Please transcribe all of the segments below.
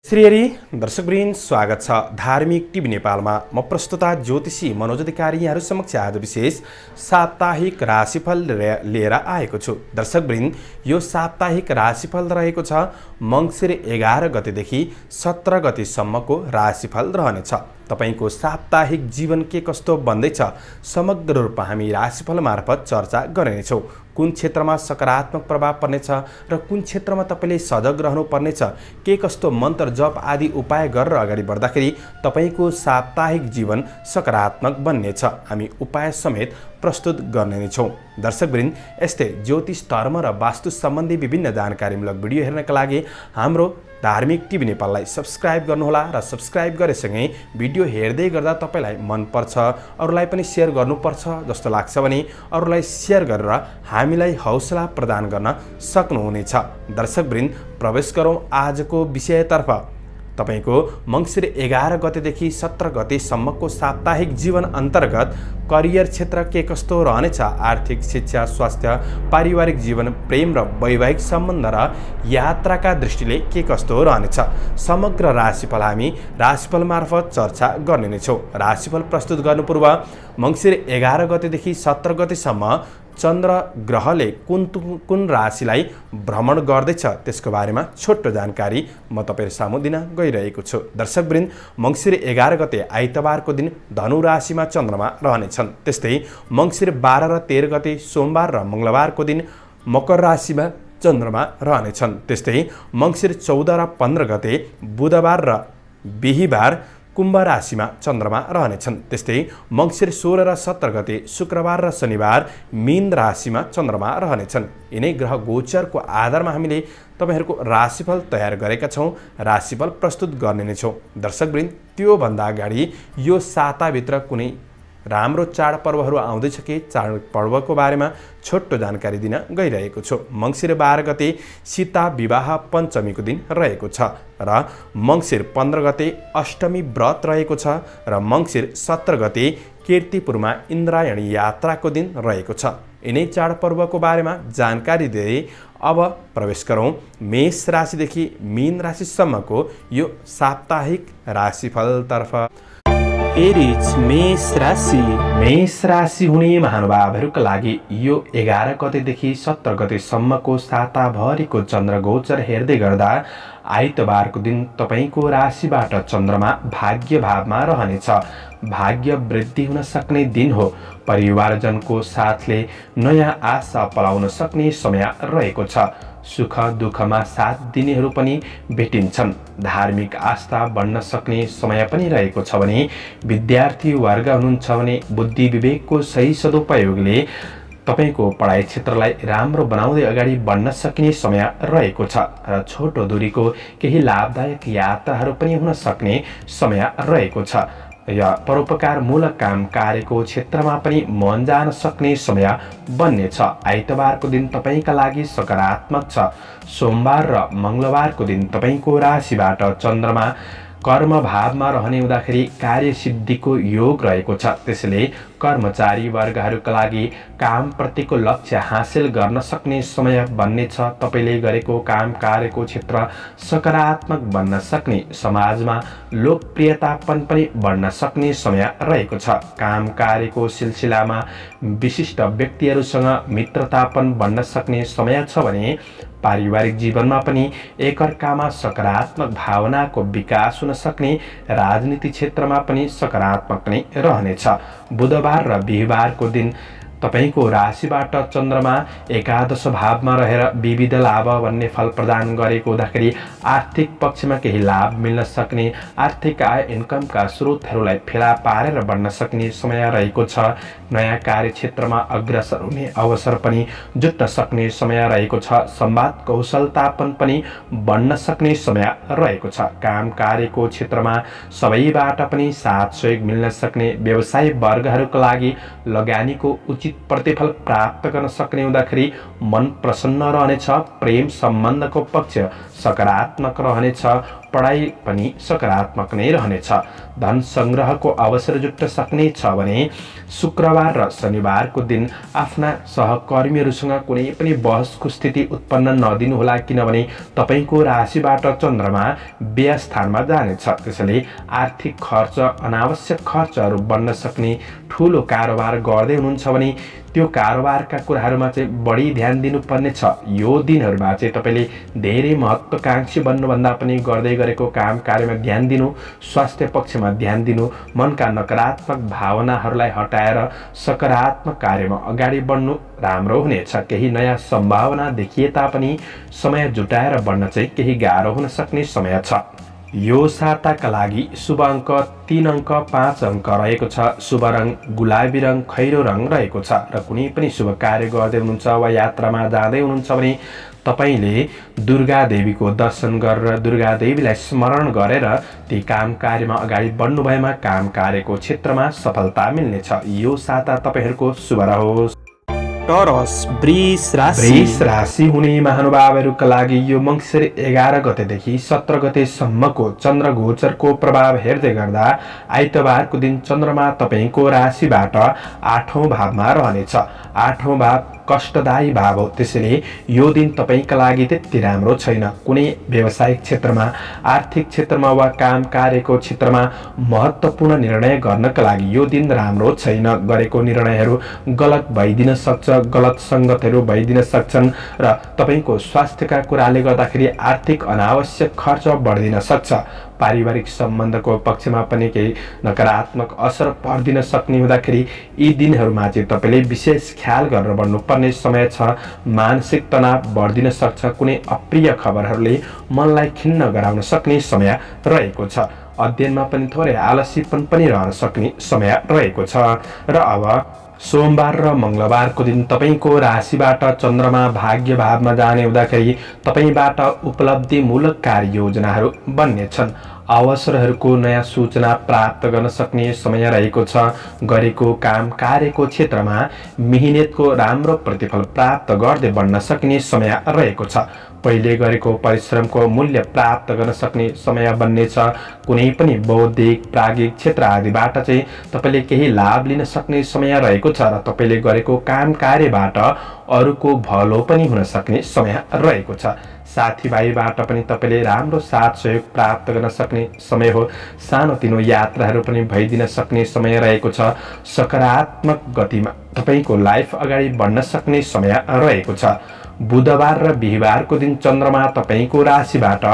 श्रीहरि दर्शकवृन्द स्वागत छ धार्मिक टिभी नेपालमा। म प्रस्तुता ज्योतिषी मनोज अधिकारी यहाँहरू समक्ष आज विशेष साप्ताहिक राशिफल लिएर आएको छु। दर्शकवृन्द, यो साप्ताहिक राशिफल रहेको छ मङ्सिर 11 गतेदेखि 17 गतेसम्मको राशिफल रहनेछ। तपाईको साप्ताहिक जीवन के कस्तो बन्दैछ समग्र रूपमा हामी राशिफल मार्फत चर्चा गर्नेछौँ। कुन क्षेत्रमा सकारात्मक प्रभाव पर्नेछ र कुन क्षेत्रमा तपाईले सजग रहनु पर्नेछ, के कस्तो मन्त्र जप आदि उपाय गरेर अगाडि बढ्दाखेरि तपाईको साप्ताहिक जीवन सकारात्मक बन्नेछ, हामी उपाय समेत प्रस्तुत गर्ने नै छौँ। दर्शकवृन्द, यस्तै ज्योतिष धर्म र वास्तु सम्बन्धी विभिन्न जानकारीमूलक भिडियो हेर्नका लागि हाम्रो धार्मिक टिभी नेपाललाई सब्स्क्राइब गर्नुहोला र सब्स्क्राइब गरेसँगै भिडियो हेर्दै गर्दा तपाईलाई मन पर्छ, अरूलाई पनि सेयर गर्नुपर्छ जस्तो लाग्छ भने अरूलाई सेयर गरेर हामीलाई हौसला प्रदान गर्न सक्नुहुनेछ। दर्शकवृन्द, प्रवेश गरौँ आजको विषयतर्फ। तपाईको मङ्सिर 11 गतेदेखि 17 गतेसम्मको साप्ताहिक जीवन अन्तर्गत करियर क्षेत्र के कस्तो रहनेछ, आर्थिक, शिक्षा, स्वास्थ्य, पारिवारिक जीवन, प्रेम र वैवाहिक सम्बन्ध र यात्राका दृष्टिले के कस्तो रहनेछ, समग्र राशिफल हामी राशिफल मार्फत चर्चा गर्ने नै छौँ। राशिफल प्रस्तुत गर्नु पूर्व मङ्सिर 11 गतेदेखि 17 गतेसम्म चन्द्र ग्रहले कुन राशिलाई भ्रमण गर्दैछ त्यसको बारेमा छोटो जानकारी म तपाईहरु सामु दिन गइरहेको छु। दर्शकवृन्द, मङ्सिर 11 गते आइतबारको दिन धनु राशिमा चन्द्रमा रहनेछन्। त्यस्तै मङ्सिर 12 र 13 गते सोमबार र मङ्गलबारको दिन मकर राशिमा चन्द्रमा रहनेछन्। त्यस्तै मङ्सिर 14 र 15 गते बुधबार र बिहीबार कुम्भ राशिमा चन्द्रमा रहनेछन्। त्यस्तै मङ्सिर 16 र 17 गते शुक्रबार र शनिबार मीन राशिमा चन्द्रमा रहनेछन्। यिनै ग्रह गोचरको आधारमा हामीले तपाईहरुको राशिफल तयार गरेका छौँ, राशिफल प्रस्तुत गर्ने नै छौँ। दर्शकवृन्द, त्यो भन्दा अगाडि यो साताभित्र कुनै राम्रो चाडपर्वहरू आउँदैछ कि चाडपर्वको बारेमा छोटो जानकारी दिन गइरहेको छु। मङ्सिर 12 गते सीता विवाह पञ्चमीको दिन रहेको छ र मङ्सिर 15 गते अष्टमी व्रत रहेको छ र मङ्सिर 17 गते कीर्तिपुरमा इन्द्रायणी यात्राको दिन रहेको छ। यिनै चाडपर्वको बारेमा जानकारी दिँदै अब प्रवेश गरौँ मेष राशिदेखि मीन राशिसम्मको यो साप्ताहिक राशिफलतर्फ। एरिज मेष राशि हुने महानुभावहरूका लागि यो 11 गतेदेखि 17 गतेसम्मको साताभरिको चन्द्र गोचर हेर्दै गर्दा आइतबारको दिन तपाईको राशिबाट चन्द्रमा भाग्य भावमा रहनेछ। भाग्य वृद्धि हुन सक्ने दिन हो। परिवारजनको साथले नयाँ आशा पलाउन सक्ने समय रहेको छ। सुख दुःखमा साथ दिनेहरू पनि भेटिन्छन्। धार्मिक आस्था बढ्न सक्ने समय पनि रहेको छ भने विद्यार्थी वर्ग हुनुहुन्छ भने बुद्धि विवेकको सही सदुपयोगले तपाईको पढाइ क्षेत्रलाई राम्रो बनाउँदै अगाडि बढ्न सकिने समय रहेको छ र छोटो दूरीको केही लाभदायक यात्राहरू पनि हुन सक्ने समय रहेको छ। या परोपकारमूलक काम कार्यको क्षेत्रमा पनि मन जान सक्ने समय बन्नेछ। आइतबारको दिन तपाईका लागि सकारात्मक छ। सोमबार र मङ्गलबारको दिन तपाईको राशिबाट चन्द्रमा कर्म भावमा रहने हुँदाखेरि कार्यसिद्धिको योग रहेको छ। त्यसैले कर्मचारी वर्गहरूका लागि कामप्रतिको लक्ष्य हासिल गर्न सक्ने समय बन्नेछ। तपाईले गरेको काम कार्यको क्षेत्र सकारात्मक बन्न सक्ने, समाजमा लोकप्रियतापन पनि बढ्न सक्ने समय रहेको छ। काम कार्यको सिलसिलामा विशिष्ट व्यक्तिहरूसँग मित्रतापन बन्न सक्ने समय छ भने पारिवारिक जीवनमा पनि एकअर्कामा सकारात्मक भावनाको विकास हुन सक्ने, राजनीति क्षेत्रमा पनि सकारात्मक नै रहनेछ। बुधबार र बिहीबारको दिन तपाईको राशिबाट चन्द्रमा एकादश भावमा रहेर विविध लाभ भन्ने फल प्रदान गरेको हुँदाखेरि आर्थिक पक्षमा केही लाभ मिल्न सक्ने, आर्थिक आय इन्कमका स्रोतहरूलाई फेला पारेर बढ्न सक्ने समय रहेको छ। नयाँ कार्यक्षेत्रमा अग्रसर हुने अवसर पनि जुट्न सक्ने समय रहेको छ। संवाद कौशलतापन पनि बढ्न सक्ने समय रहेको छ। काम कार्यको क्षेत्रमा सबैबाट पनि साथ सहयोग मिल्न सक्ने, व्यवसाय वर्गहरूका लागि लगानीको उचित प्रतिफल प्राप्त गर्न सक्ने हुँदाखेरि मन प्रसन्न रहनेछ। प्रेम सम्बन्धको पक्ष सकारात्मक रहनेछ। पढाइ पनि सकारात्मक नै रहनेछ। धन सङ्ग्रहको अवसर जुट्न सक्ने छ भने शुक्रबार र शनिबारको दिन आफ्ना सहकर्मीहरूसँग कुनै पनि बहसको स्थिति उत्पन्न नदिनुहोला, किनभने तपाईँको राशिबाट चन्द्रमा व्यय स्थानमा जानेछ। त्यसैले आर्थिक खर्च, अनावश्यक खर्चहरू बन्न सक्ने ठुलो कारोबार गर्दै हुनुहुन्छ भने त्यो कारोबारका कुराहरूमा चाहिँ बढी ध्यान दिनुपर्ने छ। यो दिनहरूमा चाहिँ तपाईँले धेरै महत्त्वकांक्षी बन्नुभन्दा पनि गर्दै गरेको काम कार्यमा ध्यान दिनु, स्वास्थ्य पक्षमा ध्यान दिनु, मनका नकारात्मक भावनाहरूलाई हटाएर सकारात्मक कार्यमा अगाडि बढ्नु राम्रो हुनेछ। केही नयाँ सम्भावना देखिए तापनि समय जुटाएर बढ्न चाहिँ केही गाह्रो हुन सक्ने समय छ। यो साताका लागि शुभ अङ्क 3 अङ्क 5 अङ्क रहेको छ। शुभ रङ गुलाबी रङ, खैरो रङ रहेको छ। र कुनै पनि शुभ कार्य गर्दै हुनुहुन्छ वा यात्रामा जाँदै हुनुहुन्छ भने तपाईँले दुर्गा देवीको दर्शन गरेर, दुर्गा देवीलाई स्मरण गरेर ती काम कार्यमा अगाडि बढ्नु भएमा काम कार्यको क्षेत्रमा सफलता मिल्नेछ। यो साता तपाईँहरूको शुभ रहोस्। टोरस वृष राशि हुने महानुभावहरूका लागि यो मङ्सिर 11 गतेदेखि 17 गतेसम्मको चन्द्र गोचरको प्रभाव हेर्दै गर्दा आइतबारको दिन चन्द्रमा तपाईँको राशिबाट 8औं भावमा रहनेछ। 8औं भाव कष्टदायी भाव हो, त्यसैले यो दिन तपाईँका लागि त्यति राम्रो छैन। कुनै व्यावसायिक क्षेत्रमा, आर्थिक क्षेत्रमा वा काम कार्यको क्षेत्रमा महत्त्वपूर्ण निर्णय गर्नका लागि यो दिन राम्रो छैन। गरेको निर्णयहरू गलत भइदिन सक्छ, गलत सङ्गतहरू भइदिन सक्छन् र तपाईँको स्वास्थ्यका कुराले गर्दाखेरि आर्थिक अनावश्यक खर्च बढिदिन सक्छ। पारिवारिक सम्बन्धको पक्षमा पनि केही नकारात्मक असर पर्दिन सक्ने हुँदाखेरि यी दिनहरूमा चाहिँ तपाईँले विशेष ख्याल गरेर बढ्नुपर्ने समय छ। मानसिक तनाव बढ्दिन सक्छ। कुनै अप्रिय खबरहरूले मनलाई खिन्न गराउन सक्ने समय रहेको छ। अध्ययनमा पनि थोरै आलस्यपन पनि रहन सक्ने समय रहेको छ। र अब सोमबार र मङ्गलबारको दिन तपाईँको राशिबाट चन्द्रमा भाग्य भावमा जाने हुँदाखेरि तपाईँबाट उपलब्धिमूलक कार्ययोजनाहरू बन्नेछन्। अवसरहरूको नयाँ सूचना प्राप्त गर्न सक्ने समय रहेको छ। गरेको काम कार्यको क्षेत्रमा मेहनतको राम्रो प्रतिफल प्राप्त गर्दै बढ्न सक्ने समय रहेको छ। पहिले गरेको परिश्रमको मूल्य प्राप्त गर्न सक्ने समय बन्नेछ। कुनै पनि बौद्धिक, प्राज्ञिक क्षेत्र आदिबाट चाहिँ तपाईँले केही लाभ लिन सक्ने समय रहेको छ र तपाईँले गरेको काम कार्यबाट अरूको भलो पनि हुन सक्ने समय रहेको छ। साथीभाइबाट पनि तपाईँले राम्रो साथ सहयोग प्राप्त गर्न सक्ने समय हो। सानोतिनो यात्राहरू पनि भइदिन सक्ने समय रहेको छ। सकारात्मक गतिमा तपाईँको लाइफ अगाडि बढ्न सक्ने समय रहेको छ। बुधबार र बिहिबारको दिन चन्द्रमा तपाईँको राशिबाट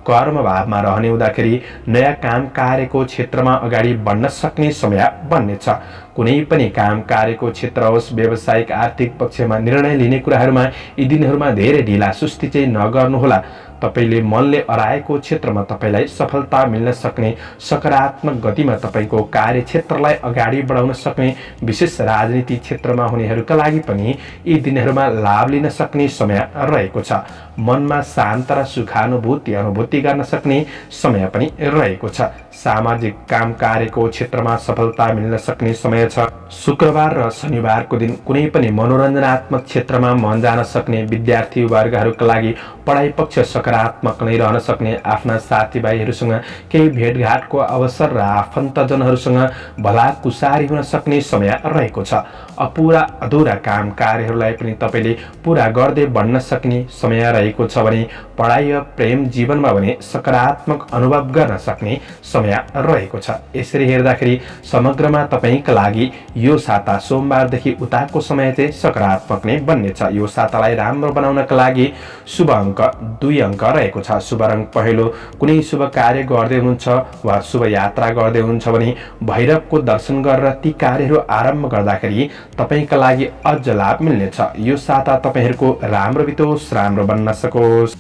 कर्म भावमा रहने हुँदाखेरि नयाँ काम कार्यको क्षेत्रमा अगाडि बढ्न सक्ने समय बन्नेछ। कुनै पनि काम कार्यको क्षेत्र होस्, व्यावसायिक आर्थिक पक्षमा निर्णय लिने कुराहरूमा यी दिनहरूमा धेरै ढिला सुस्ती चाहिँ नगर्नुहोला। तपाईँले मनले अराएको क्षेत्रमा तपाईँलाई सफलता मिल्न सक्ने, सकारात्मक गतिमा तपाईँको कार्यक्षेत्रलाई अगाडि बढाउन सक्ने, विशेष राजनीति क्षेत्रमा हुनेहरूका लागि पनि यी दिनहरूमा लाभ लिन सक्ने समय रहेको छ। मनमा शान्त र सुखानुभूति अनुभूति गर्न सक्ने समय पनि रहेको छ। सामाजिक काम कार्यको क्षेत्रमा सफलता मिल्न सक्ने समय छ। शुक्रबार र शनिबारको दिन कुनै पनि मनोरञ्जनात्मक क्षेत्रमा मन जान सक्ने विद्यार्थी वर्गहरूका लागि पढाइ पक्ष सकारात्मक नै रहन सक्ने। आफ्ना साथीभाइहरूसँग केही भेटघाटको अवसर र आफन्तजनहरूसँग भलाकुसारी हुन सक्ने समय रहेको छ। अपुरा अधुरा काम कार्यहरूलाई पनि तपाईँले पुरा गर्दै बढ्न सक्ने समय रहेको छ भने पढाइ र प्रेम जीवनमा भने सकारात्मक अनुभव गर्न सक्ने समय रहेको छ। यसरी हेर्दाखेरि समग्रमा तपाईँका लागि यो साता सोमबारदेखि उताको समय चाहिँ सकारात्मक नै बन्नेछ। यो सातालाई राम्रो बनाउनका लागि शुभ अङ्क 2 अङ्क रहेको छ। शुभ रङ पहेँलो। कुनै शुभ कार्य गर्दै हुनुहुन्छ वा शुभ यात्रा गर्दै हुनुहुन्छ भने भैरवको दर्शन गरेर ती कार्यहरू आरम्भ गर्दाखेरि तपाईँका लागि अझ लाभ मिल्नेछ। यो साता तपाईँहरूको राम्रो बितोस्, राम्रो बन्न सकोस्।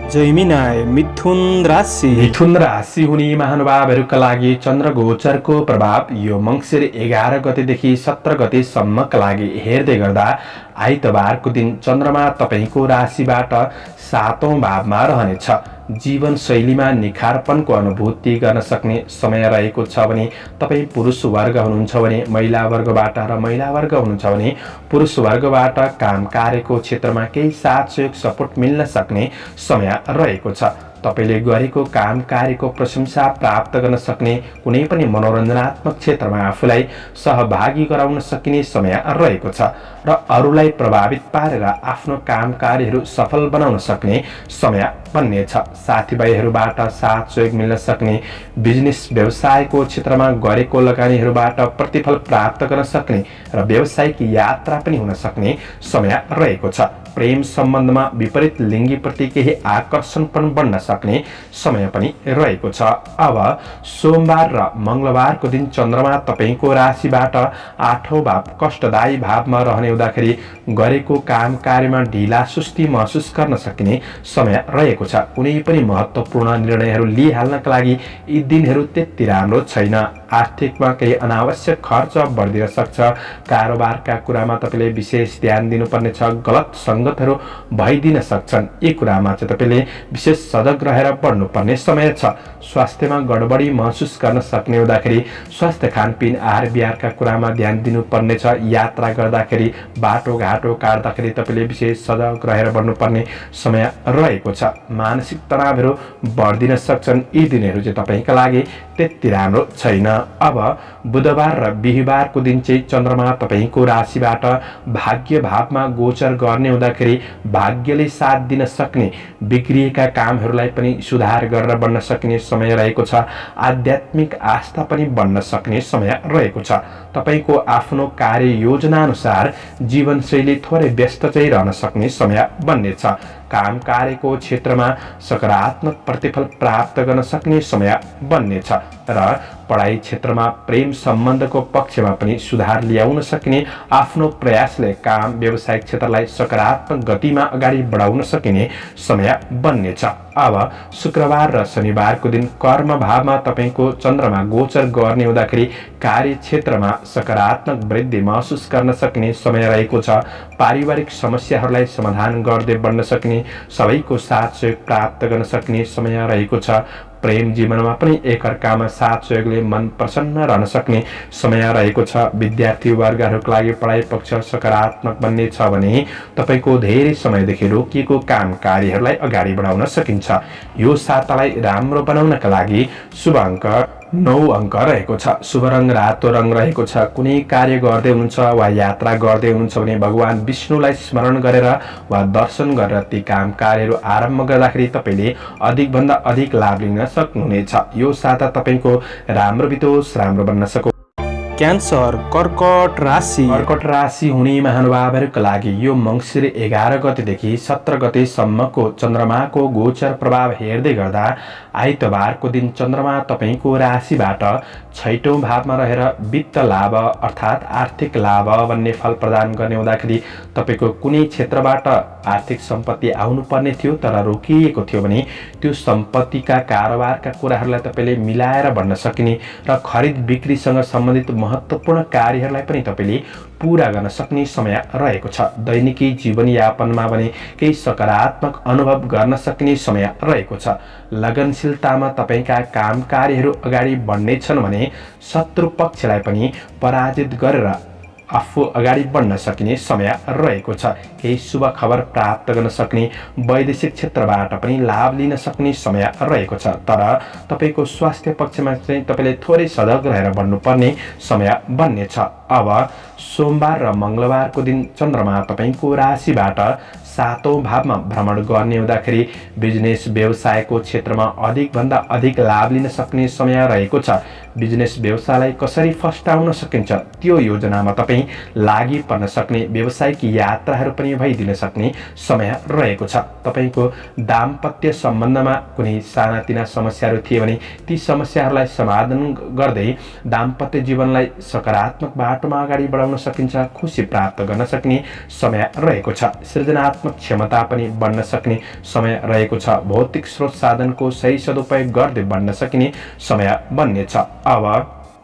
जैमिनाय मिथुन राशि हुने महानुभावहरूका लागि चन्द्र गोचरको प्रभाव यो मङ्सिर 11 गतेदेखि 17 गतेसम्मका लागि हेर्दै गर्दा आइतबारको दिन चन्द्रमा तपाईँको राशिबाट 7औं भावमा रहनेछ। जीवन शैलीमा निखारपनको अनुभूति गर्न सक्ने समय रहेको छ भने तपाईँ पुरुष वर्ग हुनुहुन्छ भने महिला वर्गबाट र महिला वर्ग हुनुहुन्छ भने पुरुष वर्गबाट काम कार्यको क्षेत्रमा केही साथ सहयोग सपोर्ट मिल्न सक्ने समय रहेको छ। तपाईले गरेको काम कार्यको प्रशंसा प्राप्त गर्न सक्ने, कुनै पनि मनोरञ्जनात्मक क्षेत्रमा आफूलाई सहभागी गराउन सकिने समय रहेको छ र अरूलाई प्रभावित पारेर आफ्नो काम कार्यहरू सफल बनाउन सक्ने समय बन्नेछ। साथीभाइहरूबाट साथ सहयोग मिल्न सक्ने, बिजनेस व्यवसायको क्षेत्रमा गरेको लगानीहरूबाट प्रतिफल प्राप्त गर्न सक्ने र व्यावसायिक यात्रा पनि हुन सक्ने समय रहेको छ। प्रेम सम्बन्धमा विपरीत लिङ्गीप्रति केही आकर्षण पनि बढ्न सक्ने समय पनि रहेको छ। अब सोमबार र मंगलबारको दिन चन्द्रमा तपाईको राशिबाट 8औं भाव कष्टदायी भावमा रहने हुँदाखेरि गरेको काम कार्यमा ढिला सुस्ती महसुस गर्न सकिने समय रहेको छ। कुनै पनि महत्त्वपूर्ण निर्णयहरू लिइहाल्नका लागि यी दिनहरू त्यति राम्रो छैन। आर्थिकमा केही अनावश्यक खर्च बढिदिन सक्छ। कारोबारका कुरामा तपाईले विशेष ध्यान दिनुपर्ने छ। गलत संगतहरू भइदिन सक्छन्। यी कुरामा चाहिँ तपाईले विशेष सजग रहेर बढ्नुपर्ने समय छ। स्वास्थ्यमा गडबडी महसुस गर्न सक्ने हुँदाखेरि स्वास्थ्य खानपिन आहार विहारका कुरामा ध्यान दिनुपर्ने छ। यात्रा गर्दाखेरि बाटोघाटो काट्दाखेरि तपाईले विशेष सजग रहेर बढ्नुपर्ने समय रहेको छ। मानसिक तनावहरू बढ्दिन सक्छन्। यी दिनहरू चाहिँ तपाईका लागि त्यति राम्रो छैन। अब बुधबार र बिहीबारको दिन चाहिँ चन्द्रमा तपाईको राशिबाट भाग्य भावमा गोचर गर्ने हुँदाखेरि भाग्यले साथ दिन सक्ने, बिग्रिएका कामहरूलाई पनि सुधार गरेर बढ्न सक्ने समय रहेको छ। आध्यात्मिक आस्था पनि बढ्न सक्ने समय रहेको छ। तपाईको आफ्नो कार्य योजना अनुसार जीवनशैली थोरै व्यस्त चाहिँ रहन सक्ने समय बन्नेछ। काम कार्यको क्षेत्रमा सकारात्मक प्रतिफल प्राप्त गर्न सक्ने समय बन्नेछ र पढाइ क्षेत्रमा प्रेम सम्बन्धको पक्षमा पनि सुधार ल्याउन सक्ने, आफ्नो प्रयासले काम व्यवसायिक क्षेत्रलाई सकारात्मक गतिमा अगाडि बढाउन सकिने समय बन्नेछ। अब शुक्रबार र शनिबारको दिन कर्म भावमा तपाईको चन्द्रमा गोचर गर्ने हुँदाखेरि कार्य क्षेत्रमा सकारात्मक वृद्धि महसुस गर्न सक्ने समय रहेको छ। पारिवारिक समस्याहरूलाई समाधान गर्दै बढ्न सक्ने, सबैको साथ सहयोग प्राप्त गर्न सक्ने समय रहेको छ। प्रेम जीवनमा पनि एकअर्कामा साथ सहयोगले मन प्रसन्न रहन सक्ने समय रहेको छ। विद्यार्थी वर्गहरूको लागि पढाइ पक्ष सकारात्मक बन्ने छ भने तपाईको धेरै समयदेखि रोकिएको काम कार्यहरूलाई अगाडि बढाउन सकिन्छ। यो सातालाई राम्रो बनाउनका लागि शुभ अङ्क 9 अङ्क रहेको छ। शुभ रङ रातो रङ रहेको छ। कुनै कार्य गर्दै हुनुहुन्छ वा यात्रा गर्दै हुनुहुन्छ भने भगवान विष्णुलाई स्मरण गरेर वा दर्शन गरेर ती काम कार्यहरू आरम्भ गर्दाखेरि तपाईले अधिकभन्दा अधिक लाभ लिन सक्नुहुनेछ। यो साता तपाईको राम्रो बितोस्, राम्रो बन्न सकोस्। क्यान्सर कर्कट राशि। कर्कट राशि हुने महानुभावहरूका लागि यो मङ्सिर 11 गतेदेखि 17 गतेसम्मको चन्द्रमाको गोचर प्रभाव हेर्दै गर्दा आइतबारको दिन चन्द्रमा तपाईको राशिबाट 6औं भावमा रहेर वित्त लाभ अर्थात् आर्थिक लाभ भन्ने फल प्रदान गर्ने हुँदाखेरि तपाईको कुनै क्षेत्रबाट आर्थिक सम्पत्ति आउनुपर्ने थियो तर रोकिएको थियो भने त्यो सम्पत्तिका कारोबारका कुराहरूलाई तपाईले मिलाएर भन्न सकिने र खरिद बिक्रीसँग सम्बन्धित महत्त्वपूर्ण कार्यहरूलाई पनि तपाईले पूरा गर्न सक्ने समय रहेको छ। दैनिकी जीवनयापनमा भने केही सकारात्मक अनुभव गर्न सक्ने समय रहेको छ। लगनशीलतामा तपाईका काम कार्यहरू अगाडि बढ्नेछन् भने शत्रु पक्षलाई पनि पराजित गरेर आफू अगाडि बढ्न सकिने समय रहेको छ। केही शुभ खबर प्राप्त गर्न सक्ने, वैदेशिक क्षेत्रबाट पनि लाभ लिन सक्ने समय रहेको छ। तर तपाईको स्वास्थ्य पक्षमा चाहिँ तपाईले थोरै सजग रहेर बढ्नुपर्ने समय बन्नेछ। अब सोमबार र मंगलबारको दिन चन्द्रमा तपाईको राशिबाट 7औं भावमा भ्रमण गर्ने हुँदाखेरि बिजनेस व्यवसायको क्षेत्रमा अधिकभन्दा अधिक लाभ लिन सक्ने समय रहेको छ। बिजनेस व्यवसायलाई कसरी फस्टाउन सकिन्छ त्यो योजनामा तपाई लागि पर्न सक्ने, व्यावसायिक यात्राहरू पनि भइदिन सक्ने समय रहेको छ। तपाईको दाम्पत्य सम्बन्धमा कुनै सानातिना समस्याहरू थिए भने ती समस्याहरूलाई समाधान गर्दै दाम्पत्य जीवनलाई सकारात्मक बाटोमा अगाडि बढाउन सकिन्छ। खुशी प्राप्त गर्न सक्ने समय रहेको छ। सृजनात्मक क्षमता पनि बढ्न सक्ने समय रहेको छ। भौतिक स्रोत साधनको सही सदुपयोग गर्दै बढ्न सकिने समय बन्नेछ। अब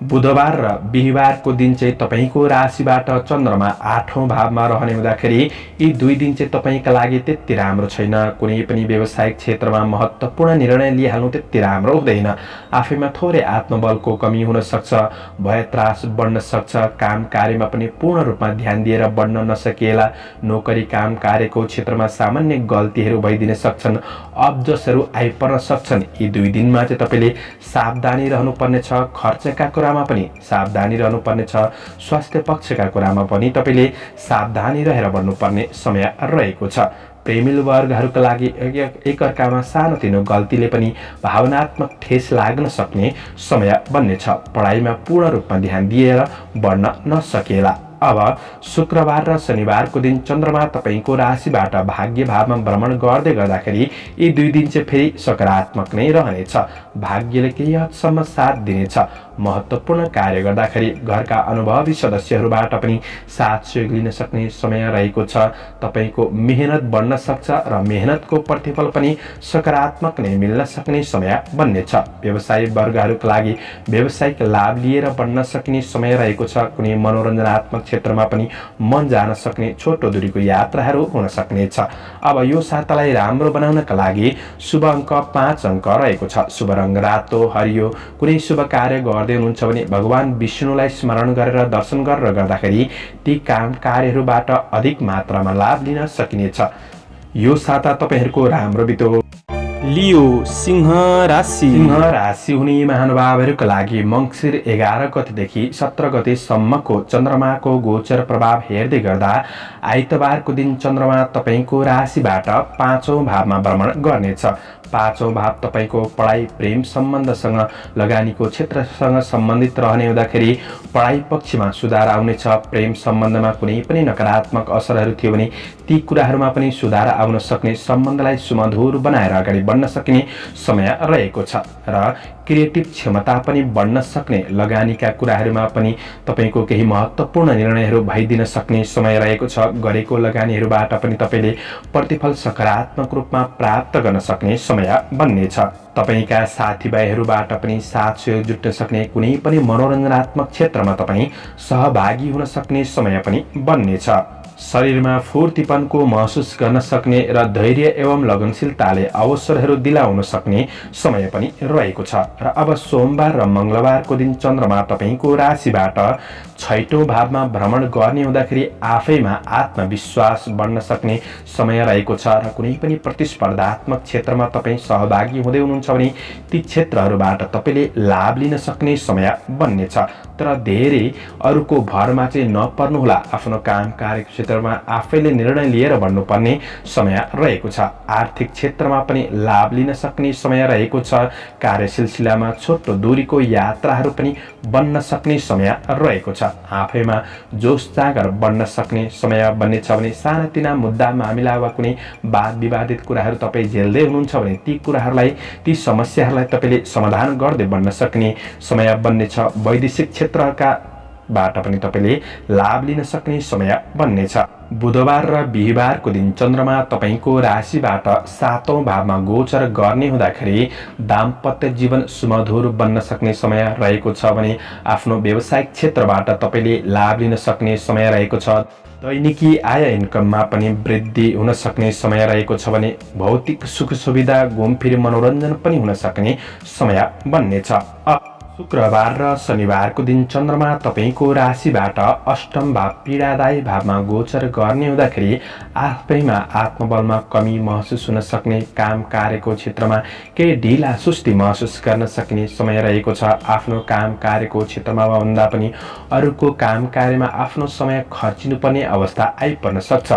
बुधबार र बिहिबारको दिन चाहिँ तपाईको राशिबाट चन्द्रमा 8औं भावमा रहने हुँदाखेरि यी दुई दिन चाहिँ तपाईका लागि त्यति राम्रो छैन। कुनै पनि व्यावसायिक क्षेत्रमा महत्त्वपूर्ण निर्णय लिइहाल्नु त्यति राम्रो हुँदैन। आफैमा थोरै आत्मबलको कमी हुन सक्छ, भय त्रास बढ्न सक्छ, काम कार्यमा पनि पूर्ण रूपमा ध्यान दिएर बढ्न नसकिएला। नोकरी काम कार्यको क्षेत्रमा सामान्य गल्तीहरू भइदिन सक्छन्, अब्जसहरू आइपर्न सक्छन्। यी दुई दिनमा चाहिँ तपाईले सावधानी रहनुपर्ने छ। खर्चका कुरामा पनि सावधानी रहनुपर्ने छ। स्वास्थ्य पक्षका कुरामा पनि तपाईले सावधानी रहेर बढ्नुपर्ने समय रहेको छ। प्रेमिल वर्गहरूका लागि एकअर्कामा सानोतिनो गल्तीले पनि भावनात्मक ठेस लाग्न सक्ने समय बन्नेछ। पढाइमा पूर्ण रूपमा ध्यान दिएर बढ्न नसकेला। अब शुक्रबार र शनिबारको दिन चन्द्रमा तपाईको राशिबाट भाग्य भावमा भ्रमण गर्दै गर्दाखेरि यी दुई दिन चाहिँ फेरि सकारात्मक नै रहनेछ। भाग्यले केही हदसम्म साथ दिनेछ। महत्त्वपूर्ण कार्य गर्दाखेरि घरका अनुभवी सदस्यहरूबाट पनि साथ सहयोग लिन सक्ने समय रहेको छ। तपाईको मेहनत बढ्न सक्छ र मेहनतको प्रतिफल पनि सकारात्मक नै मिल्न सक्ने समय बन्नेछ। व्यवसायी वर्गहरूका लागि व्यावसायिक लाभ लिएर बढ्न सक्ने समय रहेको छ। कुनै मनोरञ्जनात्मक क्षेत्रमा पनि मन जान सक्ने छोटो दूरीको यात्राहरू हुन सक्नेछ। अब यो सातालाई राम्रो बनाउनका लागि शुभ अङ्क 5 अङ्क रहेको छ। शुभ रङ रातो हरियो। कुनै शुभ कार्य गर्दै हुनुहुन्छ भने भगवान विष्णुलाई स्मरण गरेर दर्शन गरेर गर्दाखेरि ती काम कार्यहरूबाट अधिक मात्रामा लाभ लिन सकिनेछ। यो साता तपाईहरूको राम्रो बितो। लियो सिंह राशि। सिंह राशि हुने महानुभावहरूका लागि मङ्सिर 11 गतेदेखि 17 गतेसम्मको चन्द्रमाको गोचर प्रभाव हेर्दै गर्दा आइतबारको दिन चन्द्रमा तपाईको राशिबाट 5औं भावमा भ्रमण गर्नेछ। 5औं भाव तपाईको पढाइ, प्रेम सम्बन्धसँग, लगानीको क्षेत्रसँग सम्बन्धित रहने हुँदाखेरि पढाइ पक्षमा सुधार आउनेछ। प्रेम सम्बन्धमा कुनै पनि नकारात्मक असरहरू थियो भने ती कुराहरूमा पनि सुधार आउन सक्ने, सम्बन्धलाई सुमधुर बनाएर अगाडि बढ्न सक्ने समय रहेको छ र क्रिएटिभ क्षमता पनि बढ्न सक्ने। लगानीका कुराहरूमा पनि तपाईको केही महत्त्वपूर्ण निर्णयहरू भइदिन सक्ने समय रहेको छ। गरेको लगानीहरूबाट पनि तपाईले प्रतिफल सकारात्मक रूपमा प्राप्त गर्न सक्ने समय बन्नेछ। तपाईका साथीभाइहरूबाट पनि साथ सहयोग जुट्न सक्ने, कुनै पनि मनोरञ्जनात्मक क्षेत्रमा तपाईँ सहभागी हुन सक्ने समय पनि बन्नेछ। शरीरमा फुर्तीपनको महसुस गर्न सक्ने र धैर्य एवं लगनशीलताले अवसरहरू दिलाउन सक्ने समय पनि रहेको छ। र अब सोमबार र मङ्गलबारको दिन चन्द्रमा तपाईको राशिबाट 6औं भावमा भ्रमण गर्ने हुँदाखेरि आफैमा आत्मविश्वास बढ्न सक्ने समय रहेको छ र कुनै पनि प्रतिस्पर्धात्मक क्षेत्रमा तपाईँ सहभागी हुँदै हुनुहुन्छ भने ती क्षेत्रहरूबाट तपाईले लाभ लिन सक्ने समय बन्नेछ। तर धेरै अरूको भरमा चाहिँ नपर्नुहोला। आफ्नो काम कार्य क्षेत्रमा आफैले निर्णय लिएर बढ्नुपर्ने समय रहेको छ। आर्थिक क्षेत्रमा पनि लाभ लिन सक्ने समय रहेको छ। कार्य सिलसिलामा छोटो दूरीको यात्राहरू पनि बन्न सक्ने समय रहेको छ। आफैमा जोस जागर बढ्न सक्ने समय बन्नेछ भने सानातिना मुद्दा मामिला वा कुनै वाद विवादित कुराहरू तपाईँ झेल्दै हुनुहुन्छ भने ती कुराहरूलाई, ती समस्याहरूलाई तपाईले समाधान गर्दै बढ्न सक्ने समय बन्नेछ। वैदेशिक क्षेत्रकाबाट पनि तपाईले लाभ लिन सक्ने समय बन्नेछ। बुधबार र बिहिबारको दिन चन्द्रमा तपाईको राशिबाट 7औं भावमा गोचर गर्ने हुँदाखेरि दाम्पत्य जीवन सुमधुर बन्न सक्ने समय रहेको छ भने आफ्नो व्यावसायिक क्षेत्रबाट तपाईले लाभ लिन सक्ने समय रहेको छ। दैनिकी आय इन्कममा पनि वृद्धि हुन सक्ने समय रहेको छ भने भौतिक सुख सुविधा, घुमफिर, मनोरञ्जन पनि हुन सक्ने समय बन्नेछ। शुक्रबार र शनिबारको दिन चन्द्रमा तपाईको राशिबाट 8औं भाव पीडादायी भावमा गोचर गर्ने हुँदाखेरि आफैमा आत्मबलमा कमी महसुस हुन सक्ने, काम कार्यको क्षेत्रमा केही ढिला सुस्ती महसुस गर्न सक्ने समय रहेको छ। आफ्नो काम कार्यको क्षेत्रमा भन्दा पनि अरूको काम कार्यमा आफ्नो समय खर्चिनुपर्ने अवस्था आइपर्न सक्छ।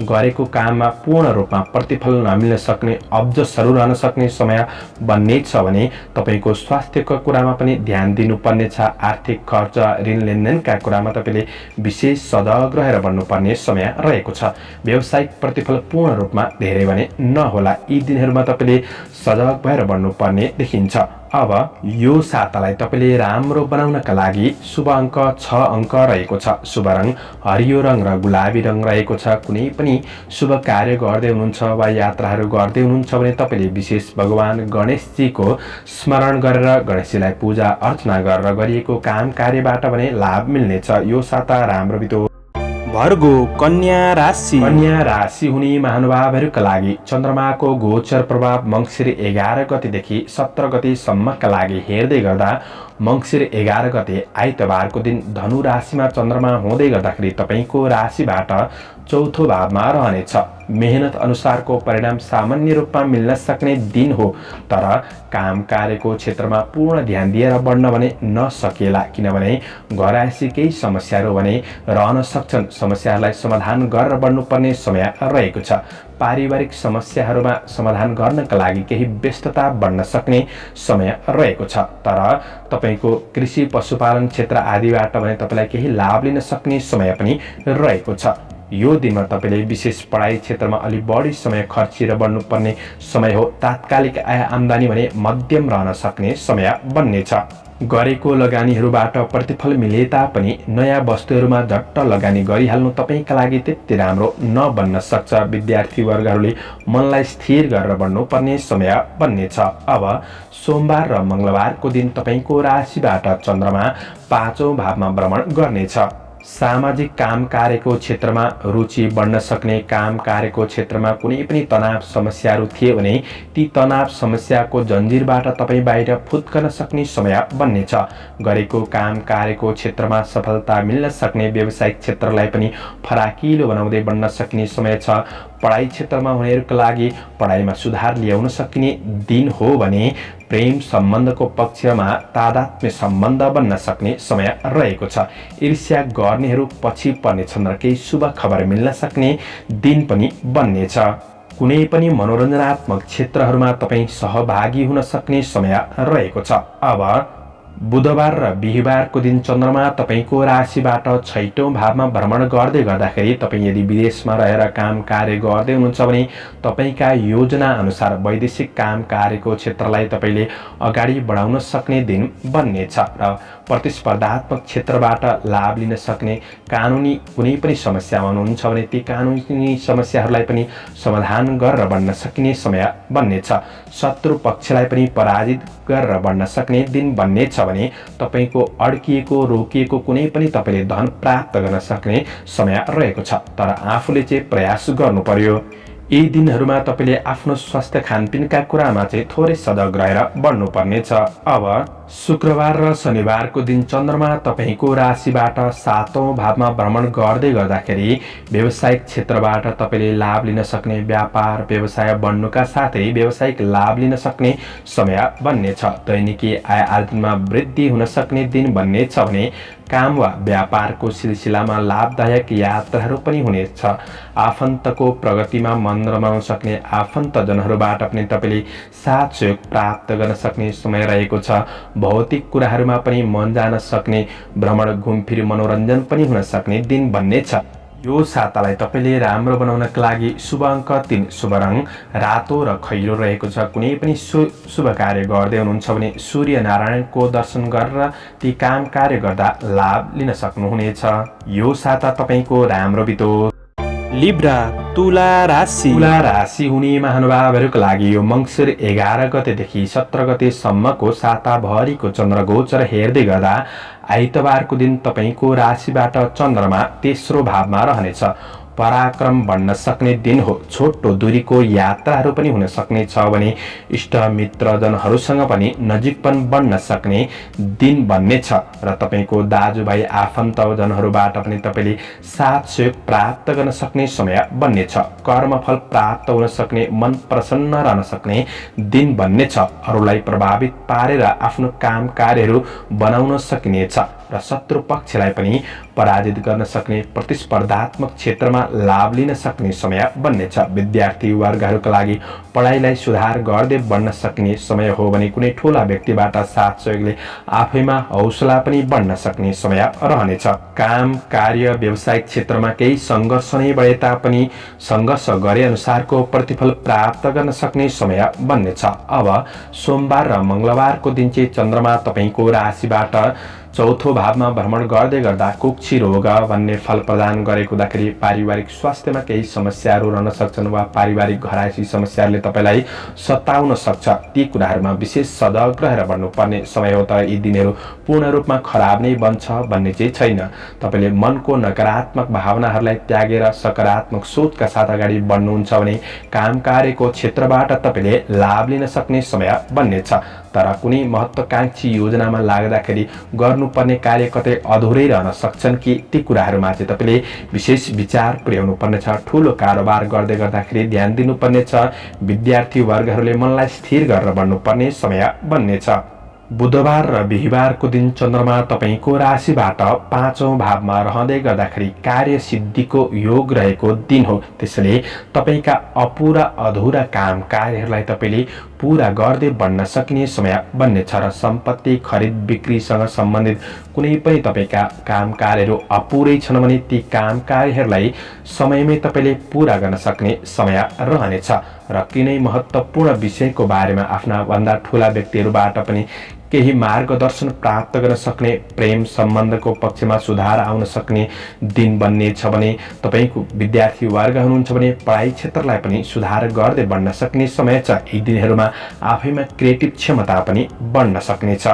गरेको काममा पूर्ण रूपमा प्रतिफल नमिल्न सक्ने, अब्जसहरू रहन सक्ने समय बन्नेछ भने तपाईको स्वास्थ्यको कुरामा पनि ध्यान दिनुपर्ने छ। आर्थिक खर्च, ऋण लेनदेनका कुरामा तपाईले विशेष सजग रहेर बढ्नुपर्ने समय रहेको छ। व्यावसायिक प्रतिफल पूर्ण रूपमा धेरै भने नहोला। यी दिनहरूमा तपाईले सजग भएर बढ्नुपर्ने देखिन्छ। अब यो सातालाई तपाईले राम्रो बनाउनका लागि शुभ अङ्क 6 अङ्क रहेको छ। शुभ रङ हरियो रङ र गुलाबी रङ रहेको छ। कुनै पनि शुभ कार्य गर्दै हुनुहुन्छ वा यात्राहरू गर्दै हुनुहुन्छ भने तपाईले विशेष भगवान गणेशजीको स्मरण गरेर गणेशजीलाई पूजा अर्चना गरेर गरिएको काम कार्यबाट भने लाभ मिल्नेछ। यो साता राम्रो बितो। भर्गो कन्या राशि। कन्या राशि हुने महानुभावहरूका लागि चन्द्रमाको गोचर प्रभाव मङ्सिर 11 गतेदेखि 17 गतेसम्मका लागि हेर्दै गर्दा मङ्सिर 11 गते आइतबारको दिन धनु राशिमा चन्द्रमा हुँदै गर्दाखेरि तपाईको राशिबाट चौथो भावमा रहनेछ। मेहनत अनुसारको परिणाम सामान्य रूपमा मिल्न सक्ने दिन हो, तर काम कार्यको क्षेत्रमा पूर्ण ध्यान दिएर बढ्न भने नसकेला, किनभने घरआसी केही समस्याहरू भने रहन सक्छन्। समस्याहरूलाई समाधान गरेर बढ्नुपर्ने समय रहेको छ। पारिवारिक समस्याहरूमा समाधान गर्नका लागि केही व्यस्तता बढ्न सक्ने समय रहेको छ, तर तपाईको कृषि पशुपालन क्षेत्र आदिबाट भने तपाईलाई केही लाभ लिन सक्ने समय पनि रहेको छ। यो दिनमा तपाईले विशेष पढाइ क्षेत्रमा अलि बढी समय खर्चेर बढ्नुपर्ने समय हो। तात्कालिक आय आम्दानी भने मध्यम रहन सक्ने समय बन्नेछ। गरेको लगानीहरूबाट प्रतिफल मिले तापनि नयाँ वस्तुहरूमा झट्ट लगानी गरिहाल्नु तपाईका लागि त्यति राम्रो नबन्न सक्छ। विद्यार्थी वर्गहरूले मनलाई स्थिर गरेर बढ्नुपर्ने समय बन्नेछ। अब सोमबार र मङ्गलबारको दिन तपाईको राशिबाट चन्द्रमा 5औं भावमा भ्रमण गर्नेछ। सामाजिक काम कार्यको क्षेत्रमा रुचि बढ्न सक्ने, काम कार्यको क्षेत्रमा कुनै पनि तनाव समस्याहरू थिए भने ती तनाव समस्याको जन्जिरबाट तपाईँ बाहिर फुत्कन सक्ने समय बन्नेछ। गरेको काम कार्यको क्षेत्रमा सफलता मिल्न सक्ने, व्यावसायिक क्षेत्रलाई पनि फराकिलो बनाउँदै बढ्न सक्ने समय छ। पढाइ क्षेत्रमा हुनेहरूका लागि पढाइमा सुधार ल्याउन सकिने दिन हो भने प्रेम सम्बन्धको पक्षमा तादात्म्य सम्बन्ध बन्न सक्ने समय रहेको छ। ईर्ष्या गर्नेहरू पछि पर्नेछन् र केही शुभ खबर मिल्न सक्ने दिन पनि बन्नेछ। कुनै पनि मनोरञ्जनात्मक क्षेत्रहरूमा तपाईँ सहभागी हुन सक्ने समय रहेको छ। अब बुधबार र बिहिबारको दिन चन्द्रमा तपाईको राशिबाट 6औं भावमा भ्रमण गर्दै गर्दाखेरि तपाईँ यदि विदेशमा रहेर काम कार्य गर्दै हुनुहुन्छ भने तपाईका योजना अनुसार वैदेशिक काम कार्यको क्षेत्रलाई तपाईले अगाडि बढाउन सक्ने दिन बन्नेछ र प्रतिस्पर्धात्मक क्षेत्रबाट लाभ लिन सक्ने, कानुनी कुनै पनि समस्यामा हुनुहुन्छ भने ती कानुनी समस्याहरूलाई पनि समाधान गरेर बढ्न सकिने समय बन्नेछ। शत्रु पक्षलाई पनि पराजित गरेर बढ्न सक्ने दिन बन्नेछ भने तपाईको अड्किएको रोकिएको कुनै पनि तपाईले धन प्राप्त गर्न सक्ने समय रहेको छ, तर आफूले चाहिँ प्रयास गर्नु पर्यो। यी दिनहरूमा तपाईले आफ्नो स्वास्थ्य खानपिनका कुरामा चाहिँ थोरै सजग रहेर बढ्नुपर्नेछ। अब शुक्रबार र शनिबारको दिन चन्द्रमा तपाईको राशिबाट 7औं भावमा भ्रमण गर्दै गर्दाखेरि व्यावसायिक क्षेत्रबाट तपाईले लाभ लिन सक्ने, व्यापार व्यवसाय बढ्नुका साथै व्यावसायिक लाभ लिन सक्ने समय बन्नेछ। दैनिकी आय आर्जनमा वृद्धि हुन सक्ने दिन बन्नेछ भने काम वा व्यापारको सिलसिलामा लाभदायक यात्राहरू पनि हुनेछ। आफन्तको प्रगतिमा मन रमाउन सक्ने, आफन्तजनहरूबाट पनि तपाईले साथ सहयोग प्राप्त गर्न सक्ने समय रहेको छ। भौतिक कुराहरूमा पनि मन जान सक्ने, भ्रमण घुमफिर मनोरञ्जन पनि हुन सक्ने दिन बन्नेछ। यो सातालाई तपाईले राम्रो बनाउनका लागि शुभ अङ्क 3, शुभ रङ रातो र खैरो रहेको छ। कुनै पनि शुभ कार्य गर्दै हुनुहुन्छ भने सूर्य नारायणको दर्शन गरेर ती काम कार्य गर्दा लाभ लिन सक्नुहुनेछ। यो साता तपाईको राम्रो बितोस्। लिब्रा तुला राशि। तुला राशि हुने महानुभावहरूका लागि यो मङ्सिर 11 गतेदेखि 17 गतेसम्मको साताभरिको चन्द्र गोचर हेर्दै गर्दा आइतबारको दिन तपाईको राशिबाट चन्द्रमा तेस्रो भावमा रहनेछ। पराक्रम बढ्न सक्ने दिन हो। छोटो दूरीको यात्राहरू पनि हुन सक्ने छ भने इष्ट मित्रजनहरूसँग पनि नजिकपन बढ्न सक्ने दिन बन्नेछ र तपाईको दाजुभाइ आफन्तजनहरूबाट पनि तपाईले साथ सहयोग प्राप्त गर्न सक्ने समय बन्नेछ। कर्मफल प्राप्त हुन सक्ने, मन प्रसन्न रहन सक्ने दिन बन्नेछ। अरूलाई प्रभावित पारेर आफ्नो काम कार्यहरू बनाउन सकिनेछ र शत्रु पक्षलाई पनि पराजित गर्न सक्ने, प्रतिस्पर्धात्मक क्षेत्रमा लाभ लिन सक्ने समय बन्नेछ। विद्यार्थी वर्गहरूका लागि पढाइलाई सुधार गर्दै बढ्न सक्ने समय हो भने कुनै ठूला व्यक्तिबाट साथ सहयोगले आफैमा हौसला पनि बढ्न सक्ने समय रहनेछ। काम, कार्य, व्यावसायिक क्षेत्रमा केही सङ्घर्ष नै बढे तापनि सङ्घर्ष गरे अनुसारको प्रतिफल प्राप्त गर्न सक्ने समय बन्नेछ। अब सोमबार र मंगलबारको दिन चाहिँ चन्द्रमा तपाईको राशिबाट चौथो भावमा भ्रमण गर्दै गर्दा कुक्षी रोग भन्ने फल प्रदान गरेको हुँदाखेरि पारिवारिक स्वास्थ्यमा केही समस्याहरू रहन सक्छन् वा पारिवारिक घरायसी समस्याहरूले तपाईलाई सताउन सक्छ। ती कुराहरूमा विशेष सजग रहेर बढ्नुपर्ने समय हो। तर यी दिनहरू पूर्ण रूपमा खराब नै बन्छ भन्ने चाहिँ छैन। तपाईले मनको नकारात्मक भावनाहरूलाई त्यागेर सकारात्मक सोचका साथ अगाडि बढ्नुहुन्छ भने काम कार्यको क्षेत्रबाट तपाईले लाभ लिन सक्ने समय बन्नेछ। तर कुनै महत्त्वकांक्षी योजनामा लाग्दाखेरि गर्नुपर्ने कार्य कतै अधुरै रहन सक्छन् कि ती कुराहरूमा चाहिँ तपाईले विशेष विचार पुर्याउनु पर्नेछ। ठूलो कारोबार गर्दै गर्दाखेरि ध्यान दिनुपर्नेछ। विद्यार्थी वर्गहरूले मनलाई स्थिर गरेर बढ्नुपर्ने समय बन्नेछ। बुधबार र बिहीबारको दिन चन्द्रमा तपाईको राशिबाट पाँचौं भावमा रहँदै गर्दाखेरि कार्य सिद्धिको योग रहेको दिन हो। त्यसैले तपाईका अपुरा अधुरा काम कार्यहरूलाई तपाईले पूरा गर्दै बढ्न सकिने समय बन्नेछ र सम्पत्ति खरिद बिक्रीसँग सम्बन्धित कुनै पनि तपाईका काम कार्यहरू अपुरै छन् भने ती काम कार्यहरूलाई समयमै तपाईले पूरा गर्न सक्ने समय रहनेछ। र कुनै महत्त्वपूर्ण विषयको बारेमा आफ्ना भन्दा ठूला व्यक्तिहरूबाट पनि केही मार्गदर्शन प्राप्त गर्न सक्ने, प्रेम सम्बन्धको पक्षमा सुधार आउन सक्ने दिन बन्नेछ भने तपाईको विद्यार्थी वर्ग हुनुहुन्छ भने पढाइ क्षेत्रलाई पनि सुधार गर्दै बढ्न सक्ने समय छ। यी दिनहरूमा आफैमा क्रिएटिभ क्षमता पनि बढ्न सक्नेछ।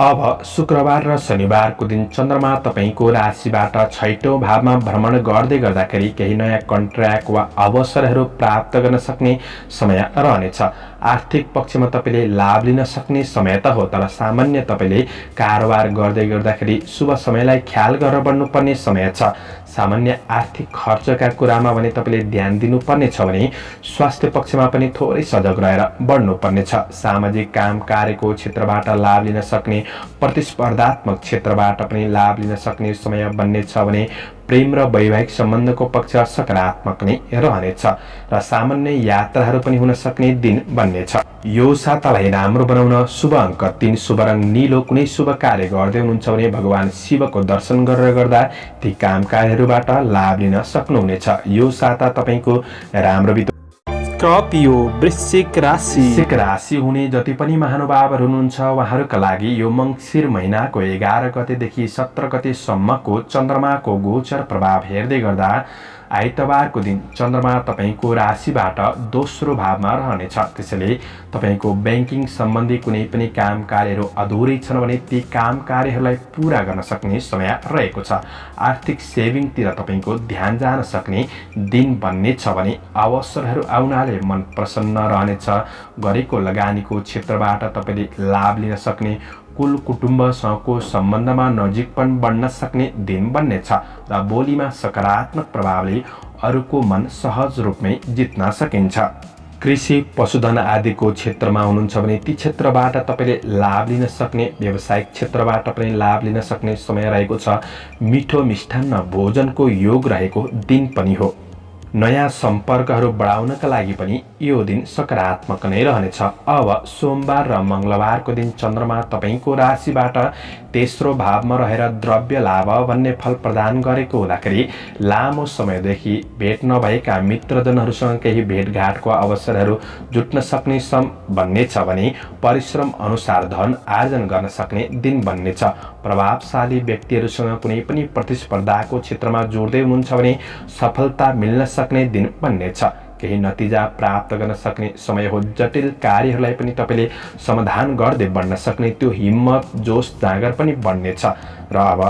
अब शुक्रबार र शनिबारको दिन चन्द्रमा तपाईको राशिबाट छैटौं भावमा भ्रमण गर्दै गर्दाखेरि केही नयाँ कन्ट्र्याक्ट वा अवसरहरू प्राप्त गर्न सक्ने समय रहनेछ। आर्थिक पक्षमा तपाईले लाभ लिन सक्ने समय त हो, तर सामान्य तपाईले कारोबार गर्दै गर्दाखेरि शुभ समयलाई ख्याल गरेर बढ्नुपर्ने समय छ। सामान्य आर्थिक खर्चका कुरामा भने तपाईले ध्यान दिनुपर्ने छ भने स्वास्थ्य पक्षमा पनि थोरै सजग रहेर बढ्नुपर्नेछ। सामाजिक काम कार्यको क्षेत्रबाट लाभ लिन सक्ने, प्रतिस्पर्धात्मक क्षेत्रबाट पनि लाभ लिन सक्ने समय बन्नेछ भने प्रेम र वैवाहिक सम्बन्धको पक्ष सकारात्मक नै रहनेछ र सामान्य यात्राहरू पनि हुन सक्ने दिन बन्नेछ। यो सातालाई राम्रो बनाउन शुभ अङ्क 3, शुभ रङ नीलो। कुनै शुभ कार्य गर्दै हुनुहुन्छ भने भगवान शिवको दर्शन गरेर गर्दा ती काम कार्यहरूबाट लाभ लिन सक्नुहुनेछ। यो साता तपाईको राम्रो बितो। स्कर्पियो वृश्चिक राशि हुने जति पनि महानुभावहरू हुनुहुन्छ उहाँहरूका लागि यो मङ्सिर महिनाको 11 गतेदेखि 17 गतेसम्मको चन्द्रमाको गोचर प्रभाव हेर्दै गर्दा आइतबारको दिन चन्द्रमा तपाईको राशिबाट दोस्रो भावमा रहनेछ। त्यसैले तपाईको ब्याङ्किङ सम्बन्धी कुनै पनि काम कार्यहरू अधुरै छन् भने ती काम कार्यहरूलाई पूरा गर्न सक्ने समय रहेको छ। आर्थिक सेभिङतिर तपाईको ध्यान जान सक्ने दिन बन्नेछ भने अवसरहरू आउनाले मन प्रसन्न रहनेछ। गरेको लगानीको क्षेत्रबाट तपाईले लाभ लिन सक्ने, कुल कुटुम्बसँगको सम्बन्धमा नजिकपन बढ्न सक्ने दिन बन्नेछ र बोलीमा सकारात्मक प्रभावले अरूको मन सहज रूपमै जित्न सकिन्छ। कृषि, पशुधन आदिको क्षेत्रमा हुनुहुन्छ भने ती क्षेत्रबाट तपाईले लाभ लिन सक्ने, व्यावसायिक क्षेत्रबाट पनि लाभ लिन सक्ने समय रहेको छ। मिठो मिष्टान्न भोजनको योग रहेको दिन पनि हो। नयाँ सम्पर्कहरू बढाउनका लागि पनि यो दिन सकारात्मक नै रहनेछ। अब सोमबार र मंगलबारको दिन चन्द्रमा तपाईको राशिबाट तेस्रो भावमा रहेर द्रव्य लाभ भन्ने फल प्रदान गरेको हुँदाखेरि लामो समयदेखि भेट नभएका मित्रजनहरूसँग केही भेटघाटको अवसरहरू जुट्न सक्ने बन्नेछ भने परिश्रम अनुसार धन आर्जन गर्न सक्ने दिन बन्नेछ। प्रभावशाली व्यक्तिहरूसँग कुनै पनि प्रतिस्पर्धाको क्षेत्रमा जोड्दै हुनुहुन्छ भने सफलता मिल्न सक्ने दिन बन्नेछ। केही नतिजा प्राप्त गर्न सक्ने समय हो। जटिल कार्यहरूलाई पनि तपाईले समाधान गर्दै बढ्न सक्ने त्यो हिम्मत, जोश, जाँगर पनि बढ्नेछ। र अब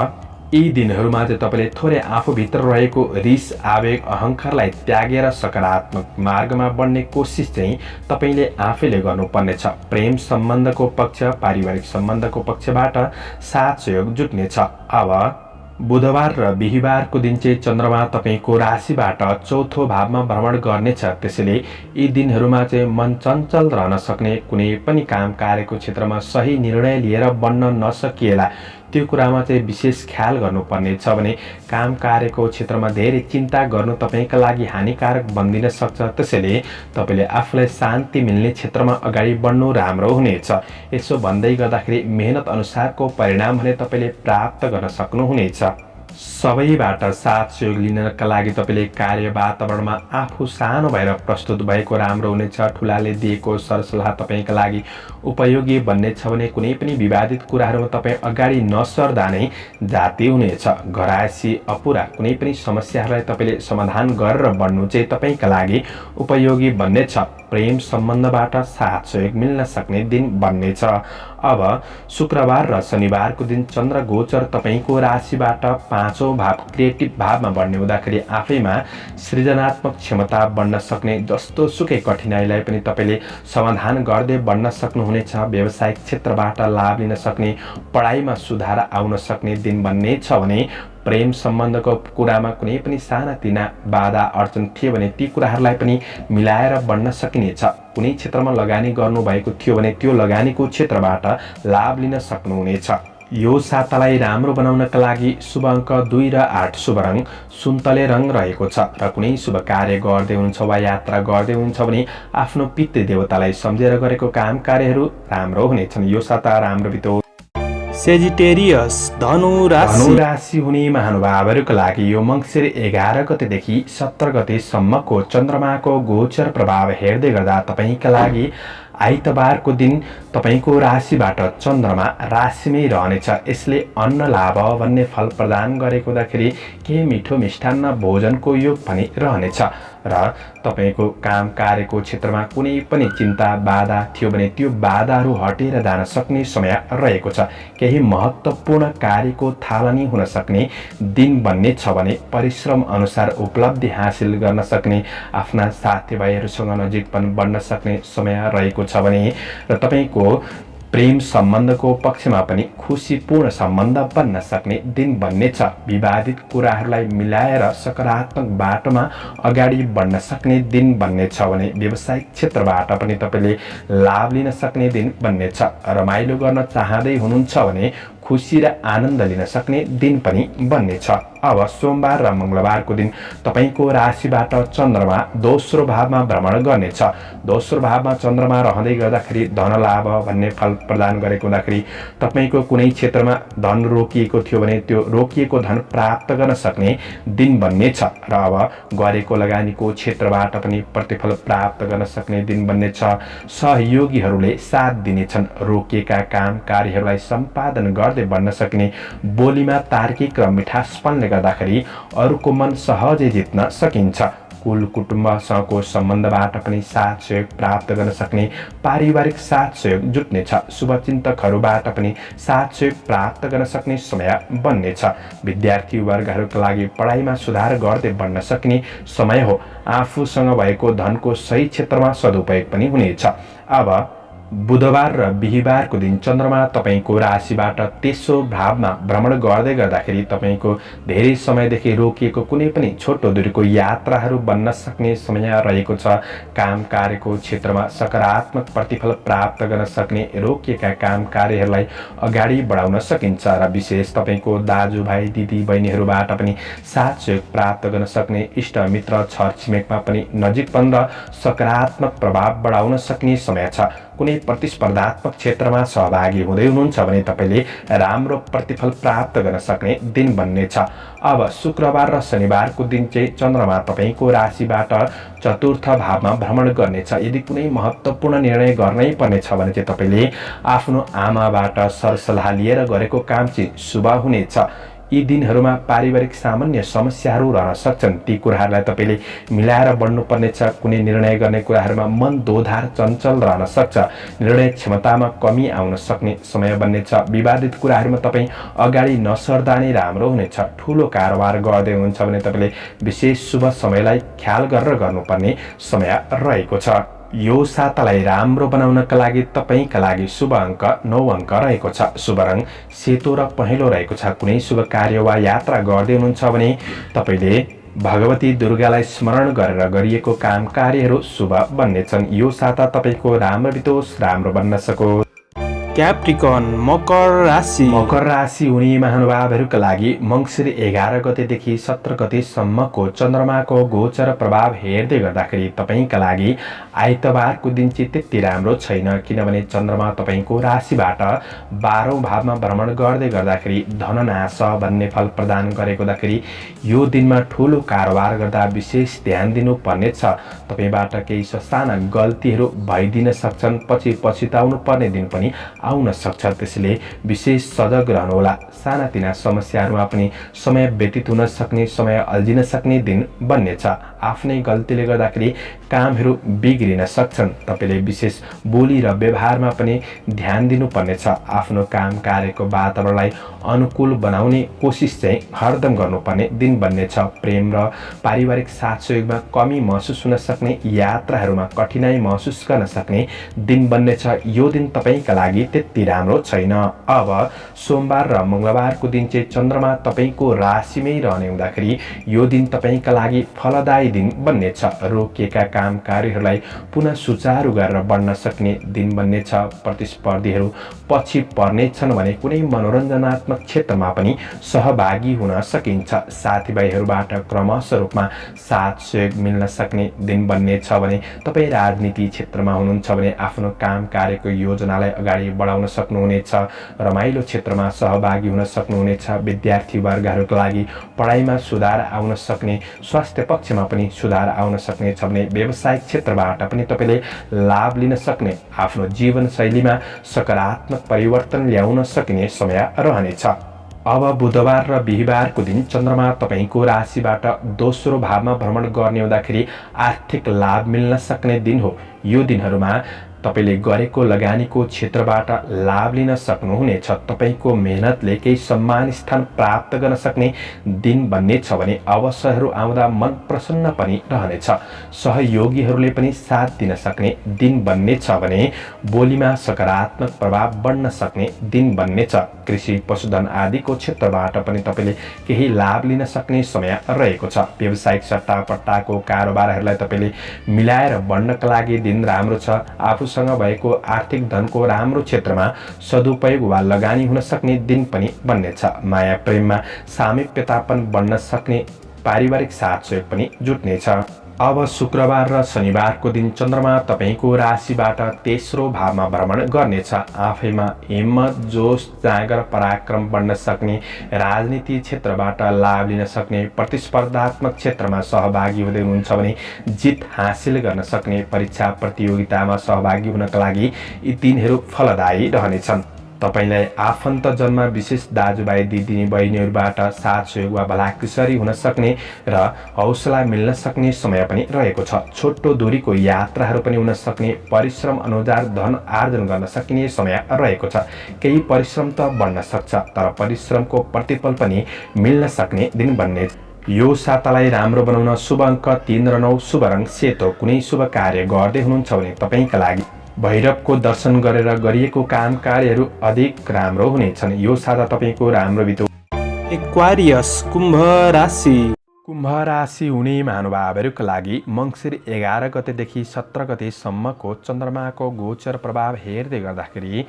यी दिनहरूमा चाहिँ तपाईले थोरै आफूभित्र रहेको रिस, आवेग, अहङ्कारलाई त्यागेर सकारात्मक मार्गमा बढ्ने कोसिस चाहिँ तपाईले आफैले गर्नुपर्नेछ। प्रेम सम्बन्धको पक्ष, पारिवारिक सम्बन्धको पक्षबाट साथ सहयोग जुट्नेछ। अब बुधबार र बिहीबारको दिन चाहिँ चन्द्रमा तपाईको राशिबाट चौथो भावमा भ्रमण गर्नेछ। त्यसैले यी दिनहरूमा चाहिँ मन चञ्चल रहन सक्ने, कुनै पनि काम कार्यको क्षेत्रमा सही निर्णय लिएर बन्न नसकिएला त्यो कुरामा चाहिँ विशेष ख्याल गर्नुपर्ने छ भने काम कार्यको क्षेत्रमा धेरै चिन्ता गर्नु तपाईँका लागि हानिकारक बन्दिन सक्छ। त्यसैले तपाईँले आफूलाई शान्ति मिल्ने क्षेत्रमा अगाडि बढ्नु राम्रो हुनेछ। यसो भन्दै गर्दाखेरि मेहनत अनुसारको परिणाम भने तपाईँले प्राप्त गर्न सक्नुहुनेछ। सबैबाट साथ सहयोग लिनका लागि तपाईँले कार्य वातावरणमा आफू सानो भएर प्रस्तुत भएको राम्रो हुनेछ। ठुलाले दिएको सरसल्लाह तपाईँका लागि उपयोगी बन्नेछ भने कुनै पनि विवादित कुराहरूमा तपाईँ अगाडि नसर्दा नै जाति हुनेछ। घरायसी अपुरा कुनै पनि समस्याहरूलाई तपाईँले समाधान गरेर बढ्नु चाहिँ तपाईँका लागि उपयोगी बन्नेछ। प्रेम सम्बन्धबाट साथ सहयोग मिल्न सक्ने दिन बन्नेछ। अब शुक्रबार र शनिबारको दिन चन्द्र गोचर तपाईँको राशिबाट 5औं भाव क्रिएटिभ भावमा बढ्ने हुँदाखेरि आफैमा सृजनात्मक क्षमता बढ्न सक्ने, जस्तो सुकै कठिनाइलाई पनि तपाईँले समाधान गर्दै बढ्न सक्नुहुनेछ। व्यावसायिक क्षेत्रबाट लाभ लिन सक्ने, पढाइमा सुधार आउन सक्ने दिन बन्नेछ भने प्रेम सम्बन्धको कुरामा कुनै पनि सानातिना बाधा अडचन थियो भने ती कुराहरूलाई पनि मिलाएर बढ्न सकिनेछ। कुनै क्षेत्रमा लगानी गर्नुभएको थियो भने त्यो लगानीको क्षेत्रबाट लाभ लिन सक्नुहुनेछ। यो सातालाई राम्रो बनाउनका लागि शुभ अङ्क 2 र 8, शुभ रङ सुन्तले रङ रहेको छ। र कुनै शुभ कार्य गर्दै हुनुहुन्छ वा यात्रा गर्दै हुनुहुन्छ भने आफ्नो पितृ देवतालाई सम्झेर गरेको काम कार्यहरू राम्रो हुनेछन्। यो साता राम्रो बितोस्। सेजिटेरियस धनु राशि हुने महानुभावहरूका लागि यो मङ्सिर 11 गतेदेखि 17 गतेसम्मको चन्द्रमाको गोचर प्रभाव हेर्दै गर्दा तपाईँका लागि आइतबारको दिन तपाईँको राशिबाट चन्द्रमा राशिमै रहनेछ। यसले अन्न लाभ भन्ने फल प्रदान गरेको हुँदाखेरि केही मिठो मिष्टान्न भोजनको योग पनि रहनेछ। र तपाईँको काम कार्यको क्षेत्रमा कुनै पनि चिन्ता बाधा थियो भने त्यो बाधाहरू हटेर जान सक्ने समय रहेको छ। केही महत्त्वपूर्ण कार्यको थालनी हुन सक्ने दिन बन्ने छ भने परिश्रम अनुसार उपलब्धि हासिल गर्न सक्ने, आफ्ना साथीभाइहरूसँग नजिकपन बढ्न सक्ने समय रहेको छ भने र तपाईँको प्रेम सम्बन्धको पक्षमा पनि खुसीपूर्ण सम्बन्ध बन्न सक्ने दिन बन्नेछ। विवादित कुराहरूलाई मिलाएर सकारात्मक बाटोमा अगाडि बढ्न सक्ने दिन बन्नेछ भने व्यावसायिक क्षेत्रबाट पनि तपाईँले लाभ लिन सक्ने दिन बन्नेछ। रमाइलो गर्न चाहँदै हुनुहुन्छ भने खुसी र आनन्द लिन सक्ने दिन पनि बन्नेछ। अब सोमबार र मङ्गलबारको दिन तपाईँको राशिबाट चन्द्रमा दोस्रो भावमा भ्रमण गर्नेछ। दोस्रो भावमा चन्द्रमा रहँदै गर्दाखेरि धन लाभ भन्ने फल प्रदान गरेको हुँदाखेरि तपाईँको कुनै क्षेत्रमा धन रोकिएको थियो भने त्यो रोकिएको धन प्राप्त गर्न सक्ने दिन बन्नेछ। र अब गरेको लगानीको क्षेत्रबाट पनि प्रतिफल प्राप्त गर्न सक्ने दिन बन्नेछ। सहयोगीहरूले साथ दिनेछन्। रोकिएका काम कार्यहरूलाई सम्पादन गर्दै बढ्न सक्ने, बोलीमा तार्किक र मिठासपनले गर्दाखेरि अरूको मन सहजै जित्न सकिन्छ। कुल कुटुम्बसँगको सम्बन्धबाट पनि साथ सहयोग प्राप्त गर्न सक्ने, पारिवारिक साथ सहयोग जुट्नेछ। शुभचिन्तकहरूबाट पनि साथ सहयोग प्राप्त गर्न सक्ने समय बन्नेछ। विद्यार्थी वर्गहरूका लागि पढाइमा सुधार गर्दै बढ्न सक्ने समय हो। आफूसँग भएको धनको सही क्षेत्रमा सदुपयोग पनि हुनेछ। अब बुधबार र बिहीबारको दिन चन्द्रमा तपाईँको राशिबाट तेस्रो भावमा भ्रमण गर्दै गर्दाखेरि तपाईँको धेरै समयदेखि रोकिएको कुनै पनि छोटो दूरीको यात्राहरू बन्न सक्ने समय रहेको छ। काम कार्यको क्षेत्रमा सकारात्मक प्रतिफल प्राप्त गर्न सक्ने, रोकिएका काम कार्यहरूलाई अगाडि बढाउन सकिन्छ। र विशेष तपाईँको दाजुभाइ दिदी बहिनीहरूबाट पनि साथ सहयोग प्राप्त गर्न सक्ने, इष्ट मित्र छरछिमेकमा पनि नजिकपन र सकारात्मक प्रभाव बढाउन सक्ने समय छ। कुनै प्रतिस्पर्धात्मक क्षेत्रमा सहभागी हुँदै हुनुहुन्छ भने तपाईँले राम्रो प्रतिफल प्राप्त गर्न सक्ने दिन बन्नेछ। अब शुक्रबार र शनिबारको दिन चाहिँ चन्द्रमा तपाईँको राशिबाट चतुर्थ भावमा भ्रमण गर्नेछ। यदि कुनै महत्त्वपूर्ण निर्णय गर्नै पर्नेछ भने चाहिँ तपाईँले आफ्नो आमाबाट सरसल्लाह लिएर गरेको काम चाहिँ शुभ हुनेछ। यी दिनहरूमा पारिवारिक सामान्य समस्याहरू रहन सक्छन्। ती कुराहरूलाई तपाईँले मिलाएर बढ्नुपर्नेछ। कुनै निर्णय गर्ने कुराहरूमा मन दोधार चञ्चल रहन सक्छ। निर्णय क्षमतामा कमी आउन सक्ने समय बन्नेछ। विवादित कुराहरूमा तपाईँ अगाडि नसर्दा नै राम्रो हुनेछ। ठुलो कारोबार गर्दै हुनुहुन्छ भने तपाईँले विशेष शुभ समयलाई ख्याल गरेर गर्नुपर्ने समय रहेको छ। यो सातालाई राम्रो बनाउनका लागि तपाईँका लागि शुभ अङ्क 9 अङ्क रहेको छ। शुभ रङ सेतो र पहेँलो रहेको छ। कुनै शुभ कार्य वा यात्रा गर्दै हुनुहुन्छ भने तपाईँले भगवती दुर्गालाई स्मरण गरेर गरिएको काम कार्यहरू शुभ बन्नेछन्। यो साता तपाईँको राम्रो बितोस्, राम्रो बन्न सकोस्। क्याप्रिकन मकर राशि हुने महानुभावहरूका लागि मङ्सिर 11 गतेदेखि 17 गतेसम्मको चन्द्रमाको गोचर प्रभाव हेर्दै गर्दाखेरि तपाईँका लागि आइतबारको दिन चाहिँ त्यति राम्रो छैन, किनभने चन्द्रमा तपाईँको राशिबाट 12औं भावमा भ्रमण गर्दै गर्दाखेरि धननाश भन्ने फल प्रदान गरेको हुँदाखेरि यो दिनमा ठुलो कारोबार गर्दा विशेष ध्यान दिनुपर्नेछ। तपाईँबाट केही ससाना गल्तीहरू भइदिन सक्छन्, पछि पछिताउनु पर्ने दिन पनि आउन सक्छ, त्यसैले विशेष सजग रहनुहोला। सानातिना समस्याहरूमा पनि समय व्यतीत हुन सक्ने, समय अल्झिन सक्ने दिन बन्नेछ। आफ्नै गल्तीले गर्दाखेरि कामहरू बिग्रिन सक्छन्। तपाईँले विशेष बोली र व्यवहारमा पनि ध्यान दिनुपर्नेछ। आफ्नो काम कार्यको वातावरणलाई अनुकूल बनाउने कोसिस चाहिँ हरदम गर्नुपर्ने दिन बन्नेछ। प्रेम र पारिवारिक साथ सहयोगमा कमी महसुस हुन सक्ने, यात्राहरूमा कठिनाई महसुस गर्न सक्ने दिन बन्नेछ। यो दिन तपाईँका लागि त्यति राम्रो छैन। अब सोमबार र मंगलबारको दिन चाहिँ चन्द्रमा तपाईँको राशिमै रहने हुँदाखेरि यो दिन तपाईँका लागि फलदायी दिन बन्नेछ। रोकिएका काम कार्यहरूलाई पुनः सुचारू गरेर बढ्न सक्ने दिन बन्नेछ। प्रतिस्पर्धीहरू पछि पर्नेछन् भने कुनै मनोरञ्जनात्मक क्षेत्रमा पनि सहभागी हुन सकिन्छ। साथीभाइहरूबाट क्रमश रूपमा साथ सहयोग मिल्न सक्ने दिन बन्नेछ भने तपाईँ राजनीति क्षेत्रमा हुनुहुन्छ भने आफ्नो काम कार्यको योजनालाई अगाडि बढाउन सक्नुहुनेछ। रमाइलो क्षेत्रमा सहभागी हुन सक्नुहुनेछ। विद्यार्थी वर्गहरूका लागि पढाइमा सुधार आउन सक्ने, स्वास्थ्य पक्षमा पनि सुधार आउन सक्नेछ भने व्यावसायिक क्षेत्रबाट पनि तपाईँले लाभ लिन सक्ने, आफ्नो जीवनशैलीमा सकारात्मक परिवर्तन ल्याउन सकिने समय रहनेछ। अब बुधबार र बिहीबारको दिन चन्द्रमा तपाईँको राशिबाट दोस्रो भावमा भ्रमण गर्ने हुँदाखेरि आर्थिक लाभ मिल्न सक्ने दिन हो। यो दिनहरूमा तपाईले गरेको लगानीको क्षेत्रबाट लाभ लिन सक्नुहुनेछ। तपाईको मेहनतले केही सम्मान स्थान प्राप्त गर्न सक्ने दिन बन्नेछ भने अवसरहरू आउँदा मन प्रसन्न पनि रहनेछ। सहयोगीहरूले पनि साथ दिन सक्ने दिन बन्नेछ भने बोलीमा सकारात्मक प्रभाव बढ्न सक्ने दिन बन्नेछ। कृषि पशुधन आदिको क्षेत्रबाट पनि तपाईले केही लाभ लिन सक्ने समय रहेको छ। व्यावसायिक सट्टापट्टाको कारोबारहरूलाई तपाईले मिलाएर बढ्नका लागि दिन राम्रो छ। आफूसँग भएको आर्थिक धनको राम्रो क्षेत्रमा सदुपयोग वा लगानी हुन सक्ने दिन पनि बन्नेछ। माया प्रेममा सामिप्यतापन बढ्न सक्ने, पारिवारिक साथ सहयोग पनि जुट्नेछ। अब शुक्रबार र शनिबारको दिन चन्द्रमा तपाईको राशिबाट तेस्रो भावमा भ्रमण गर्नेछ। आफैमा हिम्मत, जोश, जाँगर, पराक्रम बढ्न सक्ने, राजनीति क्षेत्रबाट लाभ लिन सक्ने, प्रतिस्पर्धात्मक क्षेत्रमा सहभागी हुँदै हुनुहुन्छ भने जित हासिल गर्न सक्ने, परीक्षा प्रतियोगितामा सहभागी हुनका लागि यी दिनहरू फलदायी रहनेछन्। तपाईलाई आफन्तजनमा विशेष दाजुभाइ दिदी बहिनीहरूबाट साथ सहयोग वा भलाकुसारी हुन सक्ने र हौसला मिल्न सक्ने समय पनि रहेको छ। छोटो दूरीको यात्राहरू पनि हुन सक्ने, परिश्रम अनुसार धन आर्जन गर्न सकिने समय रहेको छ। केही परिश्रम त बढ्न सक्छ, तर परिश्रमको प्रतिफल पनि मिल्न सक्ने दिन बन्ने। यो सातालाई राम्रो बनाउन शुभ अङ्क 3 र 9, शुभ रङ सेतो। कुनै शुभ कार्य गर्दै हुनुहुन्छ भने तपाईका लागि भैरवको दर्शन गरेर गरिएको काम कार्यहरू अधिक राम्रो हुनेछन्। यो साता तपाईको राम्रो बितो। एक्वारियस कुम्भ राशि हुने महानुभावहरूका लागि मङ्सिर 11 गतेदेखि 17 गतेसम्मको चन्द्रमाको गोचर प्रभाव हेर्दै गर्दाखेरि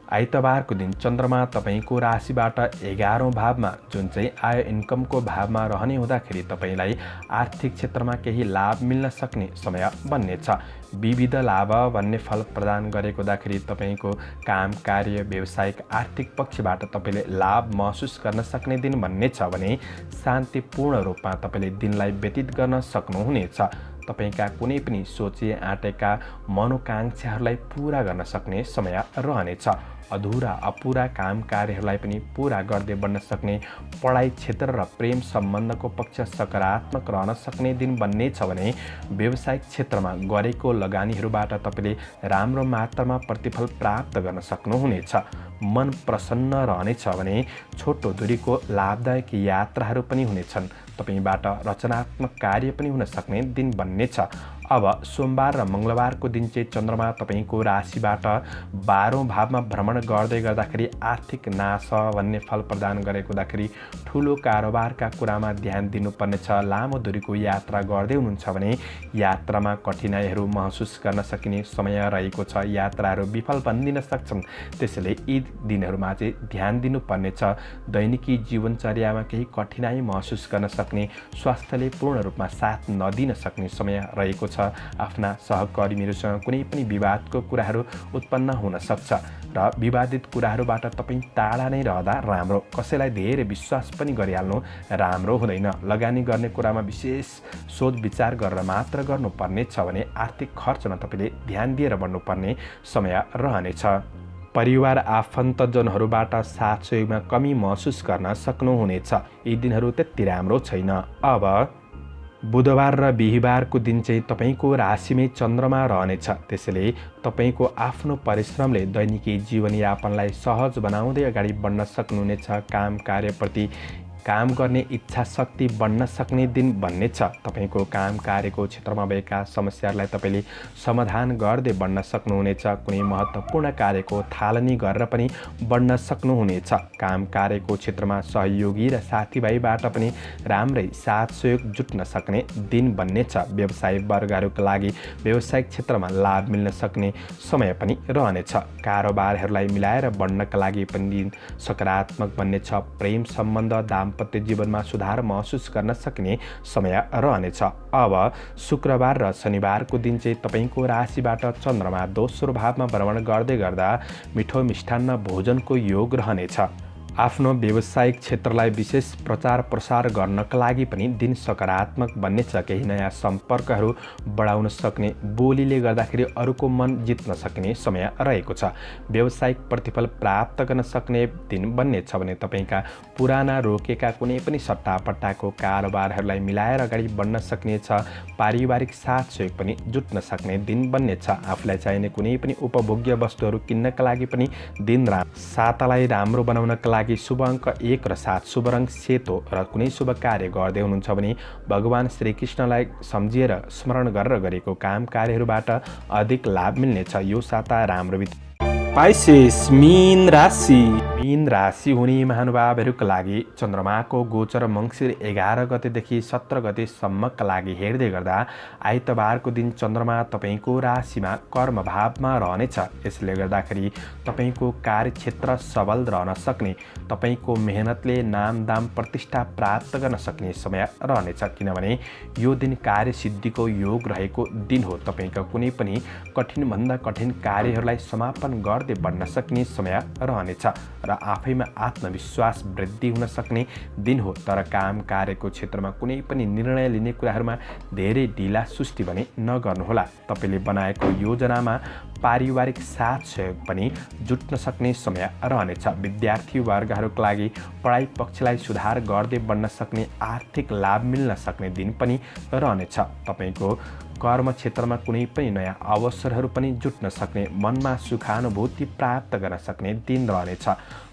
आइतबारको दिन चन्द्रमा तपाईको राशिबाट 11औं भावमा, जुन चाहिँ आय इन्कमको भावमा रहने हुँदाखेरि तपाईलाई आर्थिक क्षेत्रमा केही लाभ मिल्न सक्ने समय बन्नेछ। विविध लाभ भन्ने फल प्रदान गरेको हुँदाखेरि तपाईको काम कार्य, व्यावसायिक आर्थिक पक्षबाट तपाईले लाभ महसुस गर्न सक्ने दिन बन्नेछ भने शान्तिपूर्ण रूपमा तपाईले दिनलाई व्यतीत गर्न सक्नुहुनेछ। तपाईका कुनै पनि सोचे आँटेका मनोकांक्षाहरूलाई पूरा गर्न सक्ने समय रहनेछ। अधुरा अपुरा काम कार्यहरूलाई पनि पूरा गर्दै बढ्न सक्ने, पढाइ क्षेत्र र प्रेम सम्बन्धको पक्ष सकारात्मक रहन सक्ने दिन बन्नेछ भने व्यावसायिक क्षेत्रमा गरेको लगानीहरूबाट तपाईले राम्रो मात्रामा प्रतिफल प्राप्त गर्न सक्नुहुनेछ। मन प्रसन्न रहनेछ भने छोटो दूरीको लाभदायक यात्राहरू पनि हुनेछन्। तपाईबाट रचनात्मक कार्य पनि हुन सक्ने दिन बन्नेछ। अब सोमबार र मङ्गलबारको दिन चाहिँ चन्द्रमा तपाईँको राशिबाट 12औं भावमा भ्रमण गर्दै गर्दाखेरि आर्थिक नाश भन्ने फल प्रदान गरेको हुँदाखेरि ठुलो कारोबारका कुरामा ध्यान दिनुपर्नेछ। लामो दूरीको यात्रा गर्दै हुनुहुन्छ भने यात्रामा कठिनाइहरू महसुस गर्न सकिने समय रहेको छ। यात्राहरू विफल बनिदिन सक्छन्, त्यसैले यी दिनहरूमा चाहिँ ध्यान दिनुपर्नेछ। दैनिकी जीवनचर्यामा केही कठिनाइ महसुस गर्न सक्ने, स्वास्थ्यले पूर्ण रूपमा साथ नदिन सक्ने समय रहेको छ। आफ्ना सहकर्मीहरूसँग कुनै पनि विवादको कुराहरू उत्पन्न हुन सक्छ र विवादित कुराहरूबाट तपाईँ टाढा नै रहँदा राम्रो। कसैलाई धेरै विश्वास पनि गरिहाल्नु राम्रो हुँदैन। लगानी गर्ने कुरामा विशेष सोच विचार गरेर मात्र गर्नुपर्ने छ भने आर्थिक खर्चमा तपाईँले ध्यान दिएर बढ्नुपर्ने समय रहनेछ। परिवार आफन्तजनहरूबाट साथ सहयोगमा कमी महसुस गर्न सक्नुहुनेछ। यी दिनहरू त्यति राम्रो छैन। अब बुधबार र बिहिबारको दिन चाहिँ तपाईँको राशिमै चन्द्रमा रहनेछ। त्यसैले तपाईँको आफ्नो परिश्रमले दैनिकी जीवनयापनलाई सहज बनाउँदै अगाडि बढ्न सक्नुहुनेछ। काम कार्यप्रति काम गर्ने इच्छा शक्ति बढ्न सक्ने दिन बन्नेछ। तपाईँको काम कार्यको क्षेत्रमा भएका समस्याहरूलाई तपाईँले समाधान गर्दै बढ्न सक्नुहुनेछ। कुनै महत्त्वपूर्ण कार्यको थालनी गरेर पनि बढ्न सक्नुहुनेछ। काम कार्यको क्षेत्रमा सहयोगी र साथीभाइबाट पनि राम्रै साथ सहयोग जुट्न सक्ने दिन बन्नेछ। व्यवसायिक वर्गहरूका लागि व्यावसायिक क्षेत्रमा लाभ मिल्न सक्ने समय पनि रहनेछ। कारोबारहरूलाई मिलाएर बढ्नका लागि पनि दिन सकारात्मक बन्नेछ। प्रेम सम्बन्ध दाम्पत्य जीवनमा सुधार महसुस गर्न सक्ने समय रहनेछ। अब शुक्रबार र शनिबारको दिन चाहिँ तपाईँको राशिबाट चन्द्रमा दोस्रो भावमा भ्रमण गर्दै गर्दा मिठो मिष्टान्न भोजनको योग रहनेछ। आफ्नो व्यावसायिक क्षेत्रलाई विशेष प्रचार प्रसार गर्नका लागि पनि दिन सकारात्मक बन्नेछ। केही नयाँ सम्पर्कहरू बढाउन सक्ने, बोलीले गर्दाखेरि अरूको मन जित्न सक्ने समय रहेको छ। व्यावसायिक प्रतिफल प्राप्त गर्न सक्ने दिन बन्नेछ भने तपाईँका पुराना रोकेका कुनै पनि सट्टापट्टाको कारोबारहरूलाई मिलाएर अगाडि बढ्न सक्नेछ। पारिवारिक साथ सहयोग पनि जुट्न सक्ने दिन बन्नेछ। आफूलाई चाहिने कुनै पनि उपभोग्य वस्तुहरू किन्नका लागि पनि दिन सातालाई राम्रो बनाउनका लागि शुभ अङ्क 1 र 7, शुभ रङ सेतो र कुनै शुभ कार्य गर्दै हुनुहुन्छ भने भगवान श्रीकृष्णलाई सम्झिएर स्मरण गरेर गरेको काम कार्यहरूबाट अधिक लाभ मिल्नेछ। यो साता राम्रो पाइसेस मीन राशि हुने महानुभावहरूका लागि चन्द्रमाको गोचर मङ्सिर 11 गतेदेखि 17 गतेसम्मका लागि हेर्दै गर्दा आइतबारको दिन चन्द्रमा तपाईँको राशिमा कर्मभावमा रहनेछ। यसले गर्दाखेरि तपाईँको कार्यक्षेत्र सबल रहन सक्ने, तपाईँको मेहनतले नाम दाम प्रतिष्ठा प्राप्त गर्न सक्ने समय रहनेछ। किनभने यो दिन कार्यसिद्धिको योग रहेको दिन हो। तपाईँका कुनै पनि कठिनभन्दा कठिन कार्यहरूलाई समापन गर्दै बढ्न सक्ने समय रहनेछ र आफैमा आत्मविश्वास वृद्धि हुन सक्ने दिन हो। तर काम कार्यको क्षेत्रमा कुनै पनि निर्णय लिने कुराहरूमा धेरै ढिला सुस्ती भने नगर्नुहोला। तपाईँले बनाएको योजनामा पारिवारिक साथ सहयोग पनि जुट्न सक्ने समय रहनेछ। विद्यार्थी वर्गहरूका लागि पढाइ पक्षलाई सुधार गर्दै बढ्न सक्ने, आर्थिक लाभ मिल्न सक्ने दिन पनि रहनेछ। तपाईँको कर्म क्षेत्रमा कुनै पनि नयाँ अवसरहरू पनि जुट्न सक्ने, मनमा सुखानुभूति प्राप्त गर्न सक्ने दिन रहनेछ।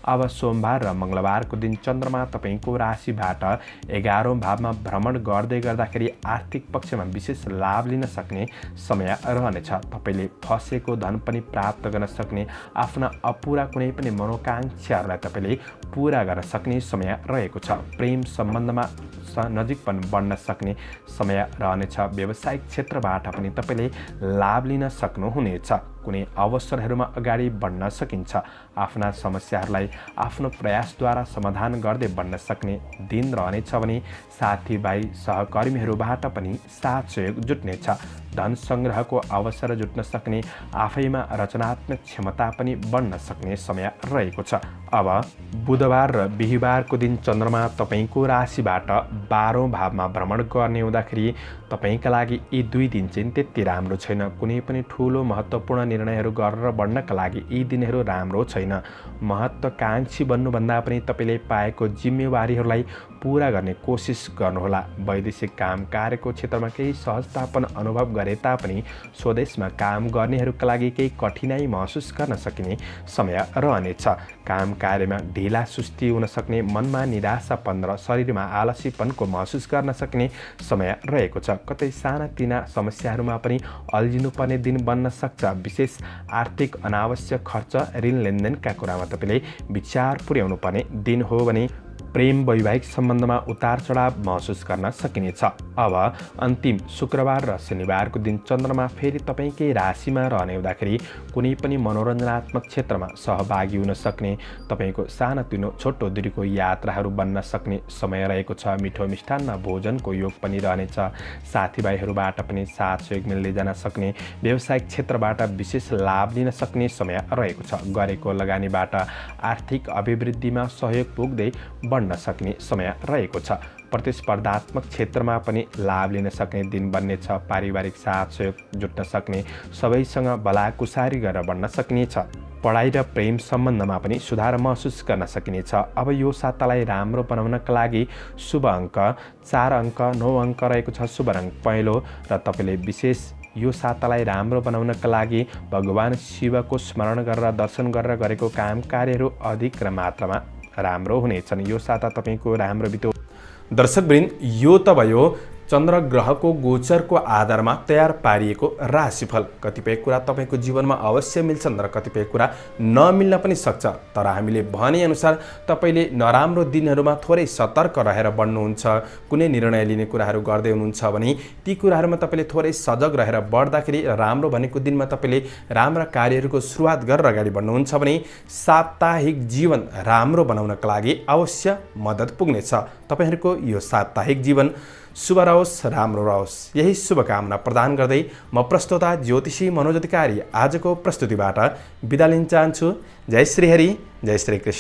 अब सोमबार र मङ्गलबारको दिन चन्द्रमा तपाईँको राशिबाट 11औं भावमा भ्रमण गर्दै गर्दाखेरि आर्थिक पक्षमा विशेष लाभ लिन सक्ने समय रहनेछ। तपाईँले फसेको धन पनि प्राप्त गर्न सक्ने, आफ्ना अपुरा कुनै पनि मनोकाङ्क्षाहरूलाई तपाईँले पुरा गर्न सक्ने समय रहेको छ। प्रेम सम्बन्धमा नजिकपन बढ्न सक्ने समय रहनेछ। व्यावसायिक क्षेत्रबाट पनि तपाईँले लाभ लिन सक्नुहुनेछ। कुनै अवसरहरूमा अगाडि बढ्न सकिन्छ। आफ्ना समस्याहरूलाई आफ्नो प्रयासद्वारा समाधान गर्दै बढ्न सक्ने दिन रहनेछ भने साथीभाइ सहकर्मीहरूबाट पनि साथ सहयोग जुट्नेछ। धन सङ्ग्रहको अवसर जुट्न सक्ने, आफैमा रचनात्मक क्षमता पनि बढ्न सक्ने समय रहेको छ। अब बुधबार र बिहिबारको दिन चन्द्रमा तपाईँको राशिबाट 12औं भावमा भ्रमण गर्ने हुँदाखेरि तपाईँका लागि यी दुई दिन चाहिँ त्यति राम्रो छैन। कुनै पनि ठुलो महत्त्वपूर्ण निर्णयहरू गरेर बढ्नका लागि यी दिनहरू राम्रो छैन। महत्त्वकाङ्क्षी बन्नुभन्दा पनि तपाईँले पाएको जिम्मेवारीहरूलाई पूरा गर्ने कोसिस गर्नुहोला। वैदेशिक काम कार्यको क्षेत्रमा केही सहजतापन अनुभव गरे तापनि स्वदेशमा काम गर्नेहरूका लागि केही कठिनाई महसुस गर्न सकिने समय रहनेछ। काम कार्यमा ढिला सुस्ती हुन सक्ने, मनमा निराशापन र शरीरमा आलसीपनको महसुस गर्न सक्ने समय रहेको छ। कतै सानातिना समस्याहरूमा पनि अल्झिनुपर्ने दिन बन्न सक्छ। विशेष आर्थिक अनावश्यक खर्च, ऋण लेनदेनका कुरामा तपाईँले विचार पुर्याउनु पर्ने दिन हो भने प्रेम वैवाहिक सम्बन्धमा उतार चढाव महसुस गर्न सकिनेछ। अब अन्तिम शुक्रबार र शनिबारको दिन चन्द्रमा फेरि तपाईँकै राशिमा रहने हुँदाखेरि कुनै पनि मनोरञ्जनात्मक क्षेत्रमा सहभागी हुन सक्ने, तपाईँको सानोतिनो छोटो दूरीको यात्राहरू बन्न सक्ने समय रहेको छ। मिठो मिष्टान्न भोजनको योग पनि रहनेछ। साथीभाइहरूबाट पनि साथ सहयोग मिल्दै जान सक्ने, व्यावसायिक क्षेत्रबाट विशेष लाभ लिन सक्ने समय रहेको छ। गरेको लगानीबाट आर्थिक अभिवृद्धिमा सहयोग पुग्दै बढ्न सक्ने समय रहेको छ। प्रतिस्पर्धात्मक क्षेत्रमा पनि लाभ लिन सक्ने दिन बन्नेछ। पारिवारिक साथ सहयोग जुट्न सक्ने, सबैसँग भलाकुसारी गरेर बढ्न सकिनेछ। पढाइ र प्रेम सम्बन्धमा पनि सुधार महसुस गर्न सकिनेछ। अब यो सातालाई राम्रो बनाउनका लागि शुभ अङ्क 4 अङ्क 9 अङ्क रहेको छ। शुभ रङ पहेँलो र तपाईँले विशेष यो सातालाई राम्रो बनाउनका लागि भगवान शिवको स्मरण गरेर दर्शन गरेर गरेको काम कार्यहरू अधिक र मात्रामा राम्रो हुनेछन्। यो साता तपाईँको राम्रो बितो। दर्शकवृन्द, यो त भयो चन्द्र ग्रहको गोचरको आधारमा तयार पारिएको राशिफल। कतिपय कुरा तपाईँको जीवनमा अवश्य मिल्छन् र कतिपय कुरा नमिल्न पनि सक्छ। तर हामीले भनेअनुसार तपाईँले नराम्रो दिनहरूमा थोरै सतर्क रहेर बढ्नुहुन्छ। कुनै निर्णय लिने कुराहरू गर्दै हुनुहुन्छ भने ती कुराहरूमा तपाईँले थोरै सजग रहेर बढ्दाखेरि राम्रो भनेको दिनमा तपाईँले राम्रा कार्यहरूको सुरुवात गरेर अगाडि बढ्नुहुन्छ भने साप्ताहिक जीवन राम्रो बनाउनका लागि अवश्य मद्दत पुग्नेछ। तपाईँहरूको यो साप्ताहिक जीवन शुभ रहोस्, राम्रो रहोस्, यही शुभकामना प्रदान गर्दै म प्रस्तोता ज्योतिषी मनोज अधिकारी आजको प्रस्तुतिबाट बिदा लिन चाहन्छु। जय श्री हरि, जय श्री कृष्ण।